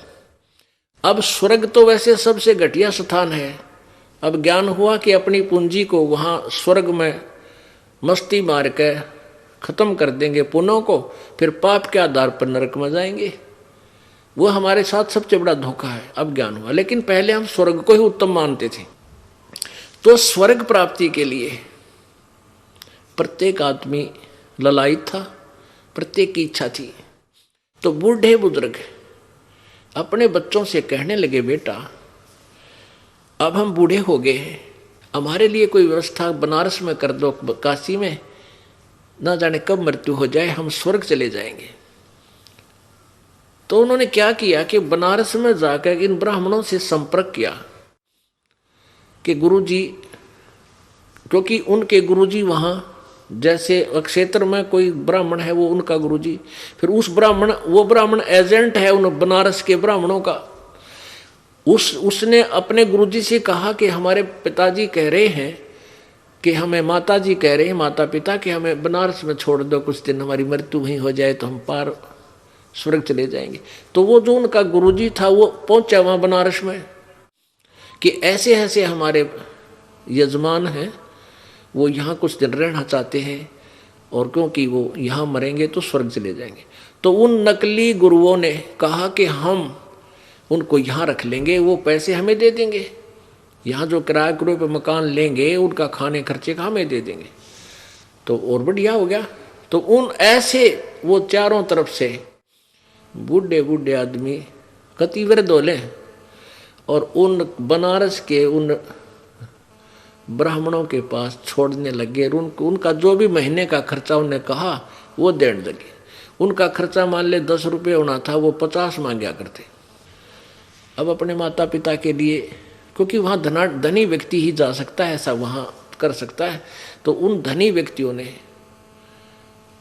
B: अब स्वर्ग तो वैसे सबसे घटिया स्थान है। अब ज्ञान हुआ कि अपनी पूंजी को वहाँ स्वर्ग में मस्ती मार के खत्म कर देंगे पुण्यों को, फिर पाप के आधार पर नरक में जाएंगे। वो हमारे साथ सबसे बड़ा धोखा है। अब ज्ञान हुआ, लेकिन पहले हम स्वर्ग को ही उत्तम मानते थे। तो स्वर्ग प्राप्ति के लिए प्रत्येक आदमी ललायित था, प्रत्येक की इच्छा थी। तो बूढ़े बुजुर्ग अपने बच्चों से कहने लगे, बेटा अब हम बूढ़े हो गए हैं, हमारे लिए कोई व्यवस्था बनारस में कर दो, काशी में, ना जाने कब मृत्यु हो जाए, हम स्वर्ग चले जाएंगे। तो उन्होंने क्या किया कि बनारस में जाकर इन ब्राह्मणों से संपर्क किया कि गुरुजी, क्योंकि उनके गुरुजी वहाँ जैसे क्षेत्र में कोई ब्राह्मण है वो उनका गुरुजी, फिर उस ब्राह्मण, वो ब्राह्मण एजेंट है उन बनारस के ब्राह्मणों का। उसने अपने गुरुजी से कहा कि हमारे पिताजी कह रहे हैं कि हमें, माताजी कह रहे हैं, माता पिता, कि हमें बनारस में छोड़ दो कुछ दिन, हमारी मृत्यु वहीं हो जाए तो हम पार स्वर्ग चले जाएंगे। तो वो जो उनका गुरुजी था वो पहुंचा वहाँ बनारस में कि ऐसे ऐसे हमारे यजमान हैं, वो यहाँ कुछ दिन रहना चाहते हैं और क्योंकि वो यहाँ मरेंगे तो स्वर्ग चले जाएंगे। तो उन नकली गुरुओं ने कहा कि हम उनको यहाँ रख लेंगे, वो पैसे हमें दे देंगे, यहाँ जो किराए के पे मकान लेंगे उनका खाने खर्चे का हमें दे देंगे, तो और बढ़िया हो गया। तो उन ऐसे वो चारों तरफ से बूढ़े बूढ़े आदमी कति वृद्ध होले और उन बनारस के उन ब्राह्मणों के पास छोड़ने लगे। उनका जो भी महीने का खर्चा उन्हें कहा वो देने लगे। उनका खर्चा मान ले 10 रुपये होना था, वो 50 मांगा करते। अब अपने माता पिता के लिए, क्योंकि वहाँ धनी व्यक्ति ही जा सकता है, ऐसा वहाँ कर सकता है, तो उन धनी व्यक्तियों ने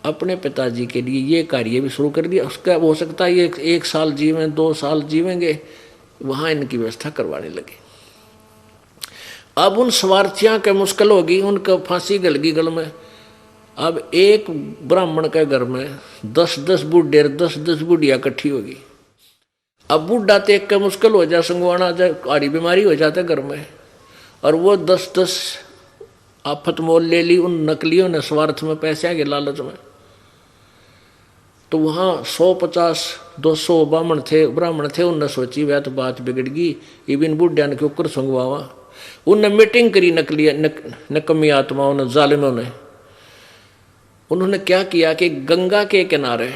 B: अपने पिताजी के लिए ये कार्य भी शुरू कर दिया। उसका हो सकता है ये 1 साल जीवें, 2 साल जीवेंगे, वहाँ इनकी व्यवस्था करवाने लगे। अब उन स्वार्थियों के मुश्किल होगी, उनका फांसी गल गई गल में। अब एक ब्राह्मण के घर में 10-10 बूढ़े, 10-10 बुढ़िया इकट्ठी होगी। अब बूढ़ा देख के मुश्किल हो जाए, संगवाना जाए, आड़ी बीमारी हो जाता घर में, और वो 10-10 आफत मोल ले ली उन नकलियों ने स्वार्थ में, पैसे के लालच में। तो वहाँ 150-200 ब्राह्मण थे। उनने सोची वह तो बात बिगड़ गई, इबिन बुढ़िया ने क्यों कर संगवावा। उनने मीटिंग करी नकमी आत्माओं ने, जालिमों ने। उन्होंने क्या किया कि गंगा के किनारे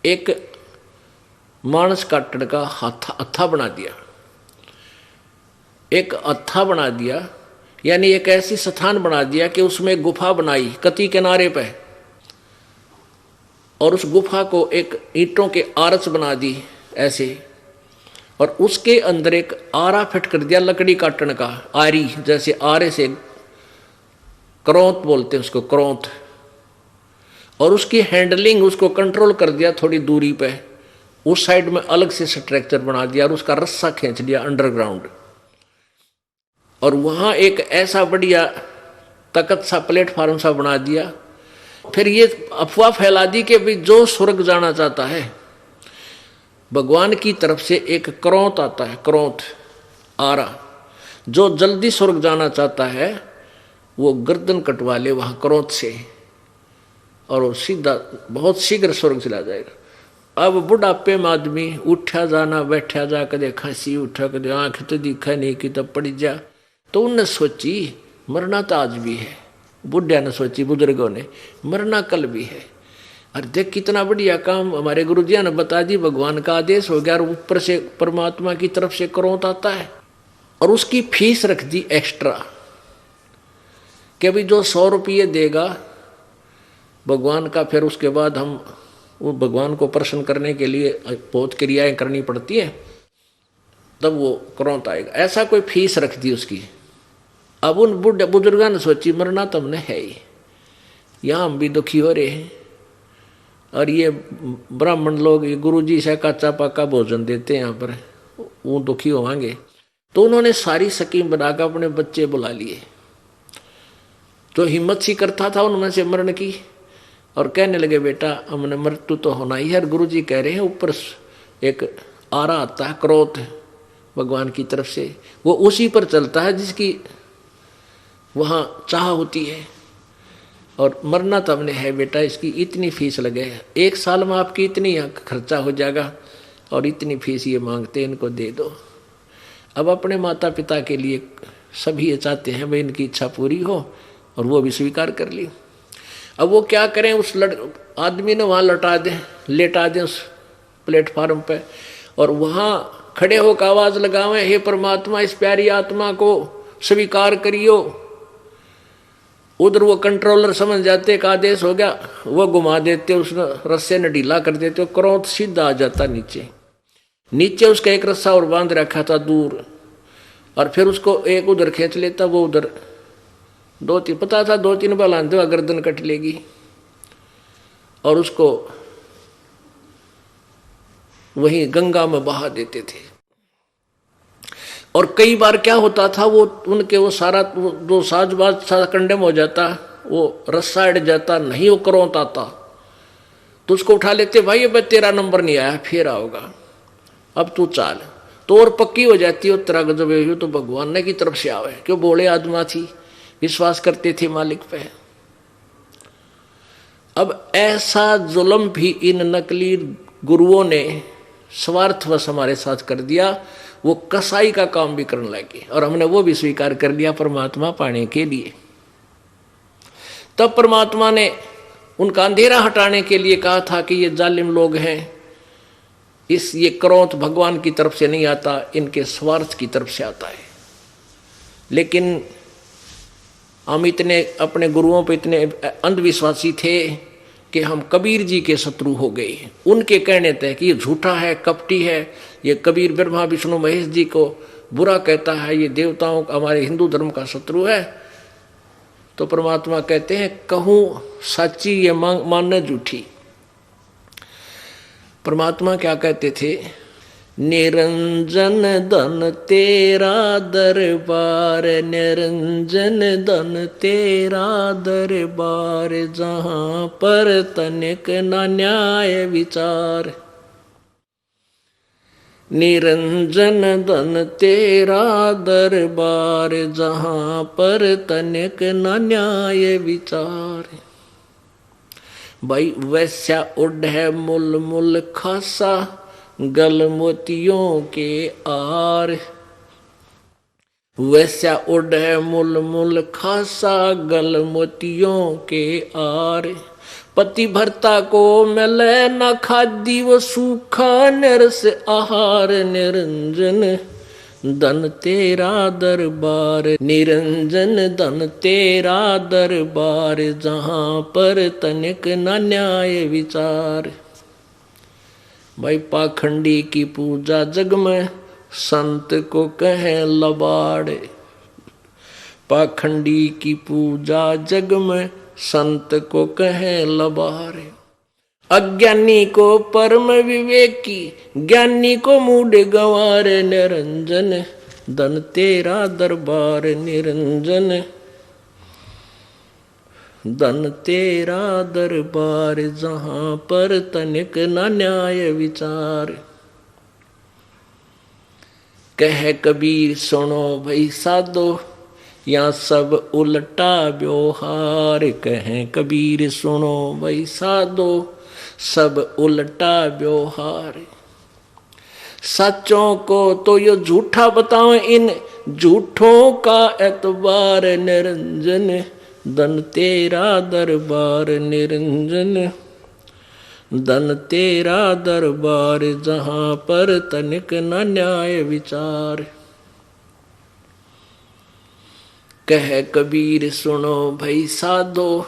B: एक मानस काटने का हत्था बना दिया, एक हत्था बना दिया, यानी एक ऐसी स्थान बना दिया कि उसमें एक गुफा बनाई कती किनारे पे, और उस गुफा को एक ईंटों के आरस बना दी ऐसे, और उसके अंदर एक आरा फिट कर दिया लकड़ी काटने का, आरी, जैसे आरे से करौंत बोलते हैं उसको, करौंत, और उसकी हैंडलिंग, उसको कंट्रोल कर दिया थोड़ी दूरी पे। उस साइड में अलग से स्ट्रक्चर बना दिया और उसका रस्सा खींच दिया अंडरग्राउंड, और वहाँ एक ऐसा बढ़िया तकत सा प्लेटफार्म सा बना दिया। फिर ये अफवाह फैला दी कि भाई जो स्वर्ग जाना चाहता है, भगवान की तरफ से एक करौंत आता है, करौंत आरा, जो जल्दी स्वर्ग जाना चाहता है वो गर्दन कटवा ले वहाँ करौंत से, और वो सीधा बहुत शीघ्र स्वर्ग चला जाएगा। अब बुढ़ापे में आदमी उठा जाना, बैठा जा, कदे खांसी उठा, कदे आँख तो दिखा नहीं कि तब पड़ जा। तो उनने सोची मरना तो आज भी है, बुढ़िया ने सोची, बुजुर्गों ने, मरना कल भी है। अरे देख कितना बढ़िया काम हमारे गुरुजिया ने बता दी, भगवान का आदेश हो गया और ऊपर से परमात्मा की तरफ से क्रोध आता है। और उसकी फीस रख दी एक्स्ट्रा कि अभी जो 100 रुपये देगा भगवान का, फिर उसके बाद हम वो भगवान को प्रसन्न करने के लिए बहुत क्रियाएं करनी पड़ती है, तब वो क्रोध आएगा। ऐसा कोई फीस रख दी उसकी। अब उन बुजुर्गों ने सोची मरना तो हमने है ही, यहाँ हम भी दुखी हो रहे हैं और ये ब्राह्मण लोग, ये गुरु जी से कच्चा पक्का भोजन देते हैं यहाँ पर, वो दुखी होंगे। तो उन्होंने सारी स्कीम बनाकर अपने बच्चे बुला लिए, जो हिम्मत सी करता था उनमें से मरण की, और कहने लगे बेटा हमने मृत्यु तो होना ही है। गुरु जी कह रहे हैं ऊपर एक आरा आता है, क्रोध भगवान की तरफ से, वो उसी पर चलता है जिसकी वहाँ चाह होती है, और मरना तो हमने है बेटा, इसकी इतनी फीस लगे, 1 साल में आपकी इतनी खर्चा हो जाएगा और इतनी फीस ये मांगते, इनको दे दो। अब अपने माता पिता के लिए सभी ये चाहते हैं भाई इनकी इच्छा पूरी हो, और वो भी स्वीकार कर ली। अब वो क्या करें, उस आदमी ने वहाँ लेटा दें उस प्लेटफार्म पे, और वहाँ खड़े होकर आवाज लगावें, हे परमात्मा इस प्यारी आत्मा को स्वीकार करियो। उधर वो कंट्रोलर समझ जाते का आदेश हो गया, वो घुमा देते, उस रस्से ने ढीला कर देते, क्रोध सीधा आ जाता नीचे उसका एक रस्सा और बांध रखा था दूर, और फिर उसको एक उधर खींच लेता, वो उधर 2-3 पता था 2-3 बार आंधे गर्दन कट लेगी, और उसको वहीं गंगा में बहा देते थे। और कई बार क्या होता था, वो उनके वो सारा जो साजबाज सारा कंडेम हो जाता, वो रस्सा अड़ जाता, नहीं वो क्रोध आता, तो उसको उठा लेते, भाई अब तेरा नंबर नहीं आया, फिर आओगा, अब तू चाल। तो और पक्की हो जाती है तेरा गजब, तो भगवान ने की तरफ से आवे, क्यों बोले आत्मा थी, विश्वास करते थे मालिक पे। अब ऐसा जुल्म भी इन नकली गुरुओं ने स्वार्थवश हमारे साथ कर दिया, वो कसाई का काम भी करने लगे, और हमने वो भी स्वीकार कर लिया परमात्मा पाने के लिए। तब परमात्मा ने उनका अंधेरा हटाने के लिए कहा था कि ये जालिम लोग हैं, ये क्रोध भगवान की तरफ से नहीं आता, इनके स्वार्थ की तरफ से आता है। लेकिन हम इतने अपने गुरुओं पे इतने अंधविश्वासी थे कि हम कबीर जी के शत्रु हो गए। उनके कहने थे कि ये झूठा है, कपटी है, ये कबीर ब्रह्मा विष्णु महेश जी को बुरा कहता है, ये देवताओं का, हमारे हिंदू धर्म का शत्रु है। तो परमात्मा कहते हैं कहूँ सच्ची ये मानना झूठी। परमात्मा क्या कहते थे, निरंजन धन तेरा दरबार, निरंजन धन तेरा दरबार, जहाँ पर तनिक न न्याय विचार। निरंजन धन तेरा दरबार, जहाँ पर तनिक न न्याय विचार। भाई वैश्या उड है मुल मुल खासा, गल मोतियों के आर। वैश्या उड है मुल मुल खासा, गल मोतियों के आर। पति भर्ता को मिले न खादी, वो सूखा निरस आहार। निरंजन धन तेरा दरबार, निरंजन धन तेरा दरबार, जहाँ पर तनिक न न्याय विचार। भाई पाखंडी की पूजा जग में, संत को कहें लबाड़। पाखंडी की पूजा जग में, संत को कहें लबाड़। अज्ञानी को परम विवेकी, ज्ञानी को मूड गंवार। निरंजन धन तेरा दरबार, निरंजन धन तेरा दरबार, जहाँ पर तनिक न न्याय विचार। कह कबीर सुनो भई साधो, यहाँ सब उल्टा व्यवहार। कहें कबीर सुनो भई साधो, सब उल्टा व्यवहार। सच्चों को तो यो झूठा बताओ, इन झूठों का एतबार। निरंजन धन तेरा दरबार निरंजन, धन तेरा दरबार जहां पर तनिक न न्याय विचार। कह कबीर सुनो भई साधो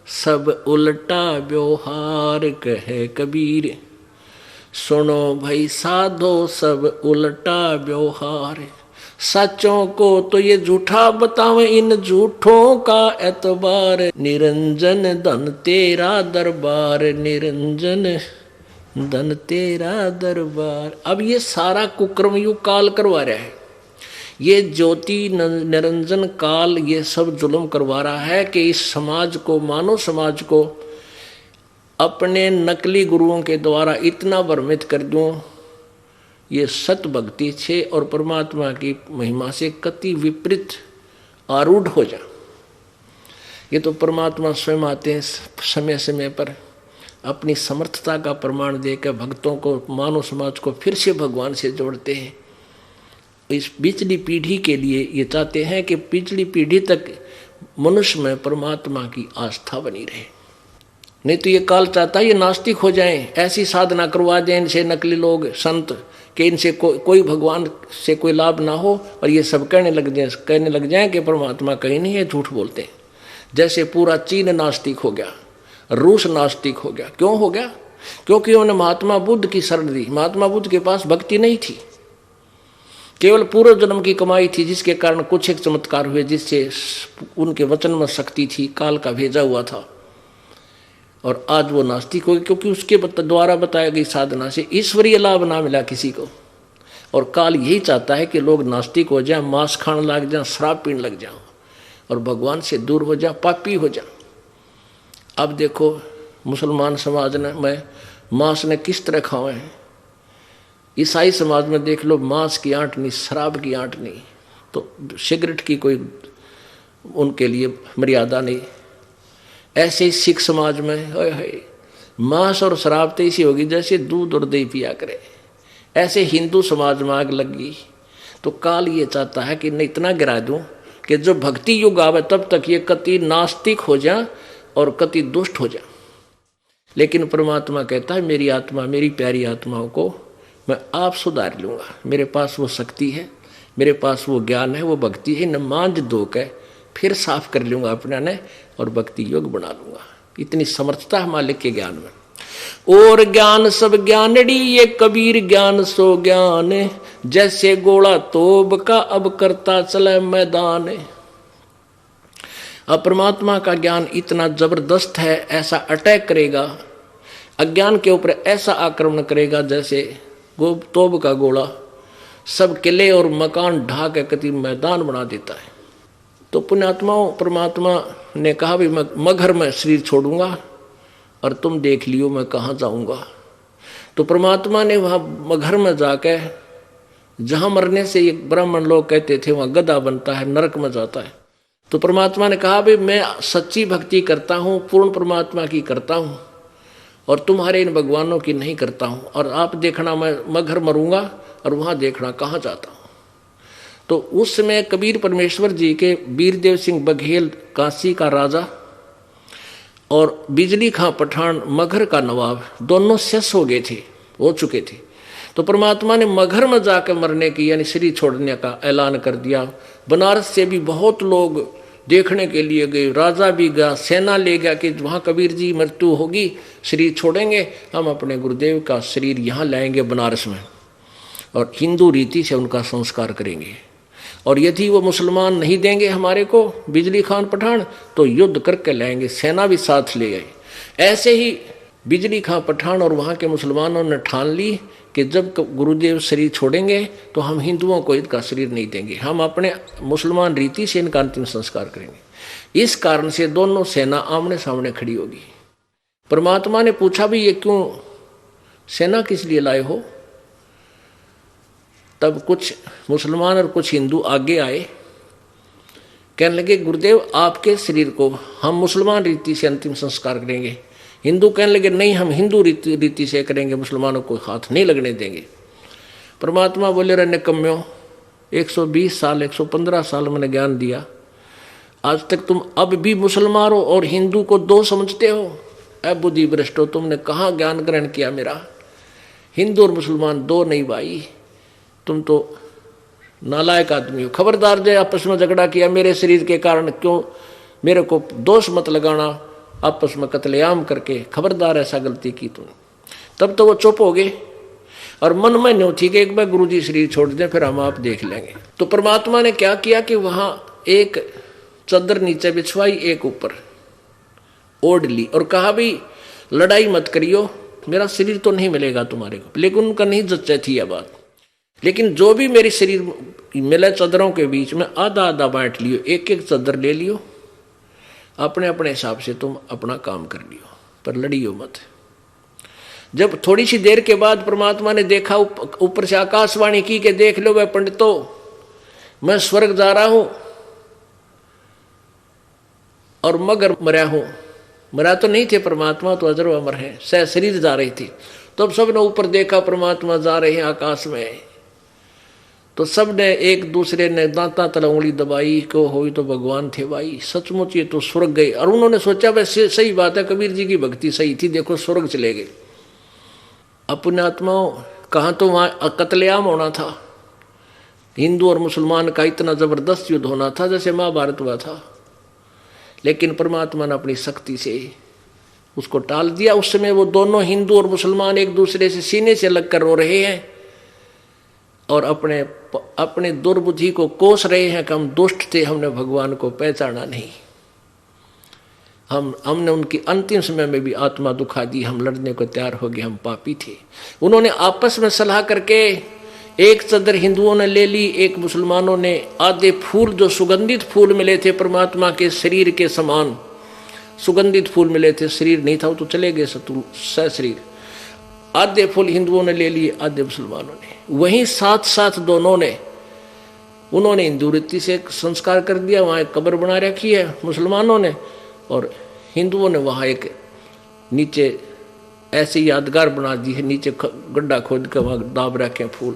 B: सब उल्टा व्यवहार। कह कबीर सुनो भई साधो सब उल्टा व्यवहार। सच्चों को तो ये झूठा बतावे, इन झूठों का एतबार। निरंजन धन तेरा दरबार, निरंजन धन तेरा दरबार। अब ये सारा कुक्रम यू काल करवा रहा है, ये ज्योति निरंजन काल ये सब जुल्म करवा रहा है कि इस समाज को, मानव समाज को अपने नकली गुरुओं के द्वारा इतना भ्रमित कर दूं, ये सत भक्ति से और परमात्मा की महिमा से कति विपरीत आरूढ़ हो जा। ये तो परमात्मा स्वयं आते हैं समय समय पर अपनी समर्थता का प्रमाण देकर भक्तों को, मानव समाज को फिर से भगवान से जोड़ते हैं। इस पिछली पीढ़ी के लिए ये चाहते हैं कि पिछली पीढ़ी तक मनुष्य में परमात्मा की आस्था बनी रहे। नहीं तो ये काल चाहता है ये नास्तिक हो जाएं, ऐसी साधना करवा दें इनसे नकली लोग संत कि इनसे कोई भगवान से कोई लाभ ना हो, और ये सब कहने लग जाएं कि परमात्मा कहीं नहीं है, झूठ बोलते हैं। जैसे पूरा चीन नास्तिक हो गया, रूस नास्तिक हो गया। क्यों हो गया? क्योंकि उन्होंने महात्मा बुद्ध की शरण दी। महात्मा बुद्ध के पास भक्ति नहीं थी, केवल पूर्व जन्म की कमाई थी, जिसके कारण कुछ एक चमत्कार हुए, जिससे उनके वचन में शक्ति थी, काल का भेजा हुआ था। और आज वो नास्तिक हो गए क्योंकि उसके द्वारा बताया गई साधना से ईश्वरीय लाभ ना मिला किसी को। और काल यही चाहता है कि लोग नास्तिक हो जाएं, मांस खाने लग जाएं, शराब पीने लग जाएं और भगवान से दूर हो जाएं, पापी हो जाएं। अब देखो मुसलमान समाज में मांस ने किस तरह खाए हैं। ईसाई समाज में देख लो, मांस की आंट नहीं, शराब की आंट नहीं, तो सिगरेट की कोई उनके लिए मर्यादा नहीं। ऐसे ही सिख समाज में मांस और शराब तो ऐसी होगी जैसे दूध और दही पिया करे। ऐसे हिंदू समाज में आग लगी। तो काल ये चाहता है कि मैं इतना गिरा दूं कि जो भक्ति युग आवे तब तक ये कति नास्तिक हो जाए और कति दुष्ट हो जाए। लेकिन परमात्मा कहता है मेरी आत्मा, मेरी प्यारी आत्माओं को मैं आप सुधार लूँगा। मेरे पास वो शक्ति है, मेरे पास वो ज्ञान है, वो भक्ति है, न मांझ धो के फिर साफ कर लूँगा अपना ने और भक्ति योग बना लूँगा। इतनी समर्थता है मालिक के ज्ञान में। और ज्ञान सब ज्ञानड़ी, ये कबीर ज्ञान सो ज्ञान। जैसे गोला तोब का अब करता चले मैदान। अब परमात्मा का ज्ञान इतना जबरदस्त है, ऐसा अटैक करेगा अज्ञान के ऊपर, ऐसा आक्रमण करेगा जैसे तोब का गोला सब किले और मकान ढा के कति मैदान बना देता है। तो पुण्यात्माओं, परमात्मा ने कहा भी मैं मगर में शरीर छोड़ूंगा और तुम देख लियो मैं कहाँ जाऊंगा। तो परमात्मा ने वहाँ मगर में जाके, जहाँ मरने से ये ब्राह्मण लोग कहते थे वहाँ गधा बनता है, नरक में जाता है। तो परमात्मा ने कहा भी मैं सच्ची भक्ति करता हूँ, पूर्ण परमात्मा की करता हूँ और तुम्हारे इन भगवानों की नहीं करता हूँ। और आप देखना मैं मगर मरूंगा और वहाँ देखना कहाँ जाता हूँ। तो उस समय कबीर परमेश्वर जी के वीरदेव सिंह बघेल काशी का राजा और बिजली खां पठान मगर का नवाब दोनों शेष हो चुके थे। तो परमात्मा ने मगर में जाकर मरने की यानी शरीर छोड़ने का ऐलान कर दिया। बनारस से भी बहुत लोग देखने के लिए गए, राजा भी गया, सेना ले गया कि वहाँ कबीर जी मृत्यु होगी, शरीर छोड़ेंगे, हम अपने गुरुदेव का शरीर यहाँ लाएंगे बनारस में और हिंदू रीति से उनका संस्कार करेंगे। और यदि वो मुसलमान नहीं देंगे हमारे को बिजली खान पठान तो युद्ध करके लाएंगे। सेना भी साथ ले गए। ऐसे ही बिजली खान पठान और वहाँ के मुसलमानों ने ठान ली कि जब गुरुदेव शरीर छोड़ेंगे तो हम हिंदुओं को इनका शरीर नहीं देंगे, हम अपने मुसलमान रीति से इनका अंतिम संस्कार करेंगे। इस कारण से दोनों सेना आमने सामने खड़ी होगी। परमात्मा ने पूछा भी ये क्यों सेना किस लिए लाए हो? तब कुछ मुसलमान और कुछ हिंदू आगे आए, कहने लगे गुरुदेव आपके शरीर को हम मुसलमान रीति से अंतिम संस्कार करेंगे। हिंदू कहने लगे नहीं, हम हिंदू रीति से करेंगे, मुसलमानों को हाथ नहीं लगने देंगे। परमात्मा बोले रे निकम्यों, 120 साल 115 साल मैंने ज्ञान दिया आज तक तुम अब भी मुसलमान हो और हिंदू को दो समझते हो। ऐ बुद्धि भ्रष्ट हो, तुमने कहाँ ज्ञान ग्रहण किया मेरा? हिंदू और मुसलमान दो नहीं भाई, तुम तो नालायक आदमी हो। खबरदार, जो आपस में झगड़ा किया मेरे शरीर के कारण, क्यों मेरे को दोष मत लगाना, आपस में कत्लेआम करके, खबरदार ऐसा गलती की तुमने। तब तो वो चुप हो गए और मन में नहीं थी कि एक बार गुरु जी शरीर छोड़ दें, फिर हम आप देख लेंगे। तो परमात्मा ने क्या किया कि वहां एक चादर नीचे बिछवाई, एक ऊपर ओढ़ ली और कहा भाई लड़ाई मत करियो, मेरा शरीर तो नहीं मिलेगा तुम्हारे को। लेकिन उनका नहीं जच्चा थी यह बात। लेकिन जो भी मेरे शरीर मिले चादरों के बीच में आधा आधा बांट लियो, एक एक चादर ले लियो, अपने अपने हिसाब से तुम अपना काम कर लियो, पर लड़ियो मत। जब थोड़ी सी देर के बाद परमात्मा ने देखा, ऊपर से आकाशवाणी की के देख लो वह पंडितों, मैं स्वर्ग जा रहा हूं और मगर मरा हूं। मरा तो नहीं थे, परमात्मा तो अजर अमर है, सह शरीर जा रही थी। तो अब सबने ऊपर देखा परमात्मा जा रहे हैं आकाश में, तो सबने एक दूसरे ने दांता तल उंगली दबाई को होई तो भगवान थे भाई, सचमुच ये तो स्वर्ग गए। और उन्होंने सोचा वैसे सही बात है, कबीर जी की भक्ति सही थी, देखो स्वर्ग चले गए। अपने आत्माओं, कहाँ तो वहां कत्लेआम होना था, हिंदू और मुसलमान का इतना जबरदस्त युद्ध होना था जैसे महाभारत हुआ था। लेकिन परमात्मा ने अपनी शक्ति से उसको टाल दिया। उस समय वो दोनों हिंदू और मुसलमान एक दूसरे से सीने से लग कर रो रहे हैं और अपने दुर्बुद्धि को कोस रहे हैं कि हम दुष्ट थे, हमने भगवान को पहचाना नहीं, हमने उनकी अंतिम समय में भी आत्मा दुखा दी, हम लड़ने को तैयार हो गए, हम पापी थे। उन्होंने आपस में सलाह करके एक चादर हिंदुओं ने ले ली, एक मुसलमानों ने। आधे फूल जो सुगंधित फूल मिले थे परमात्मा के शरीर के समान सुगंधित फूल मिले थे, शरीर नहीं था वो तो चले गए शत्रु सह शरीर। आधे फूल हिंदुओं ने ले लिए, आधे मुसलमानों ने। वहीं साथ साथ दोनों ने, उन्होंने हिंदू रीति से संस्कार कर दिया, वहाँ एक कब्र बना रखी है मुसलमानों ने, और हिंदुओं ने वहाँ एक नीचे ऐसे यादगार बना दी है, नीचे गड्ढा खोद कर वहाँ दाब रखे फूल।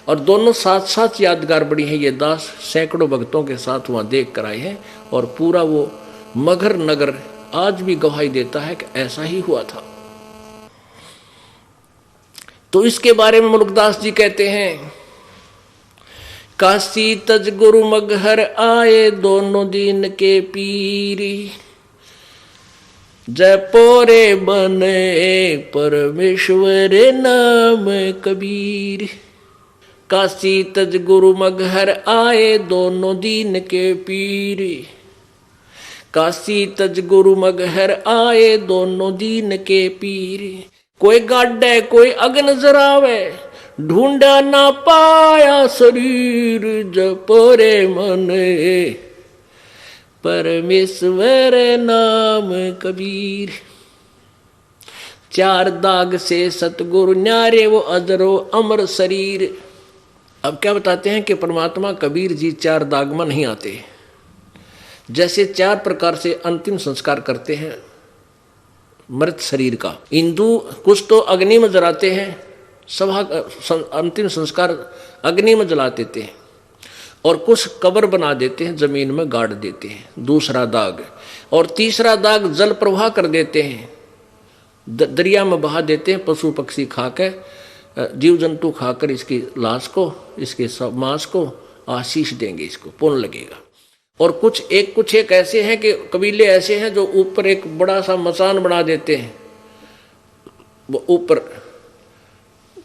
B: और दोनों साथ साथ यादगार बड़ी हैं। ये दास सैकड़ों भक्तों के साथ वहाँ देख कर आए हैं और पूरा वो मगर नगर आज भी गवाही देता है कि ऐसा ही हुआ था। तो इसके बारे में मुल्कदास जी कहते हैं, काशी तज गुरु मगहर आए दोनों दीन के पीरी, जयपोरे बने परमेश्वर नाम कबीर। काशी तज गुरु मगहर आए दोनों दीन के पीर, काशी तज गुरु मगहर आए दोनों दीन के पीर। कोई गाड्डे कोई अग्न जरावे, ढूंढा ना पाया शरीर, जपोरे मन परमेश्वर नाम कबीर। चार दाग से सतगुरु न्यारे वो अजरो अमर शरीर। अब क्या बताते हैं कि परमात्मा कबीर जी चार दाग में नहीं आते। जैसे चार प्रकार से अंतिम संस्कार करते हैं मृत शरीर का। हिंदू कुछ तो अग्नि में जलाते हैं, सभा अंतिम संस्कार अग्नि में जला देते हैं, और कुछ कब्र बना देते हैं, जमीन में गाड़ देते हैं, दूसरा दाग। और तीसरा दाग जल प्रवाह कर देते हैं, दरिया में बहा देते हैं, पशु पक्षी खाकर, जीव जंतु खाकर इसकी लाश को, इसके मांस को आशीष देंगे, इसको पुण्य लगेगा। और कुछ एक ऐसे हैं कि कबीले ऐसे हैं जो ऊपर एक बड़ा सा मचान बना देते हैं, वो ऊपर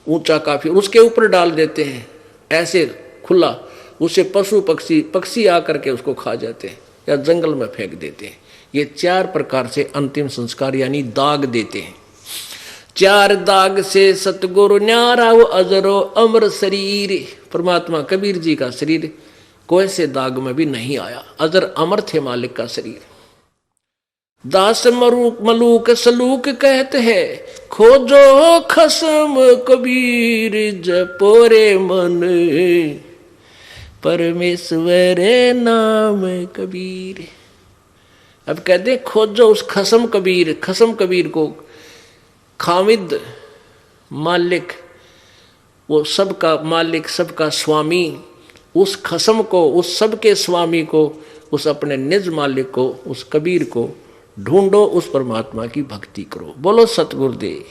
B: ऊंचा काफी, उसके ऊपर डाल देते हैं ऐसे खुला, उसे पशु पक्षी आकर के उसको खा जाते हैं या जंगल में फेंक देते हैं। ये चार प्रकार से अंतिम संस्कार यानी दाग देते हैं। चार दाग से सतगुरु न्यारा वो अजरो अमर शरीर। परमात्मा कबीर जी का शरीर कोई से दाग में भी नहीं आया, अजर अमर थे मालिक का शरीर। दास मलूक सलूक कहते हैं, खोजो खसम कबीर, जपोरे मन परमेश्वर नाम कबीर। अब कहते खोजो उस खसम कबीर, खसम कबीर को खामिद मालिक, वो सबका मालिक सबका स्वामी, उस खसम को, उस सब के स्वामी को उस अपने निज मालिक को, उस कबीर को ढूंढो, उस परमात्मा की भक्ति करो। बोलो सतगुरुदेव।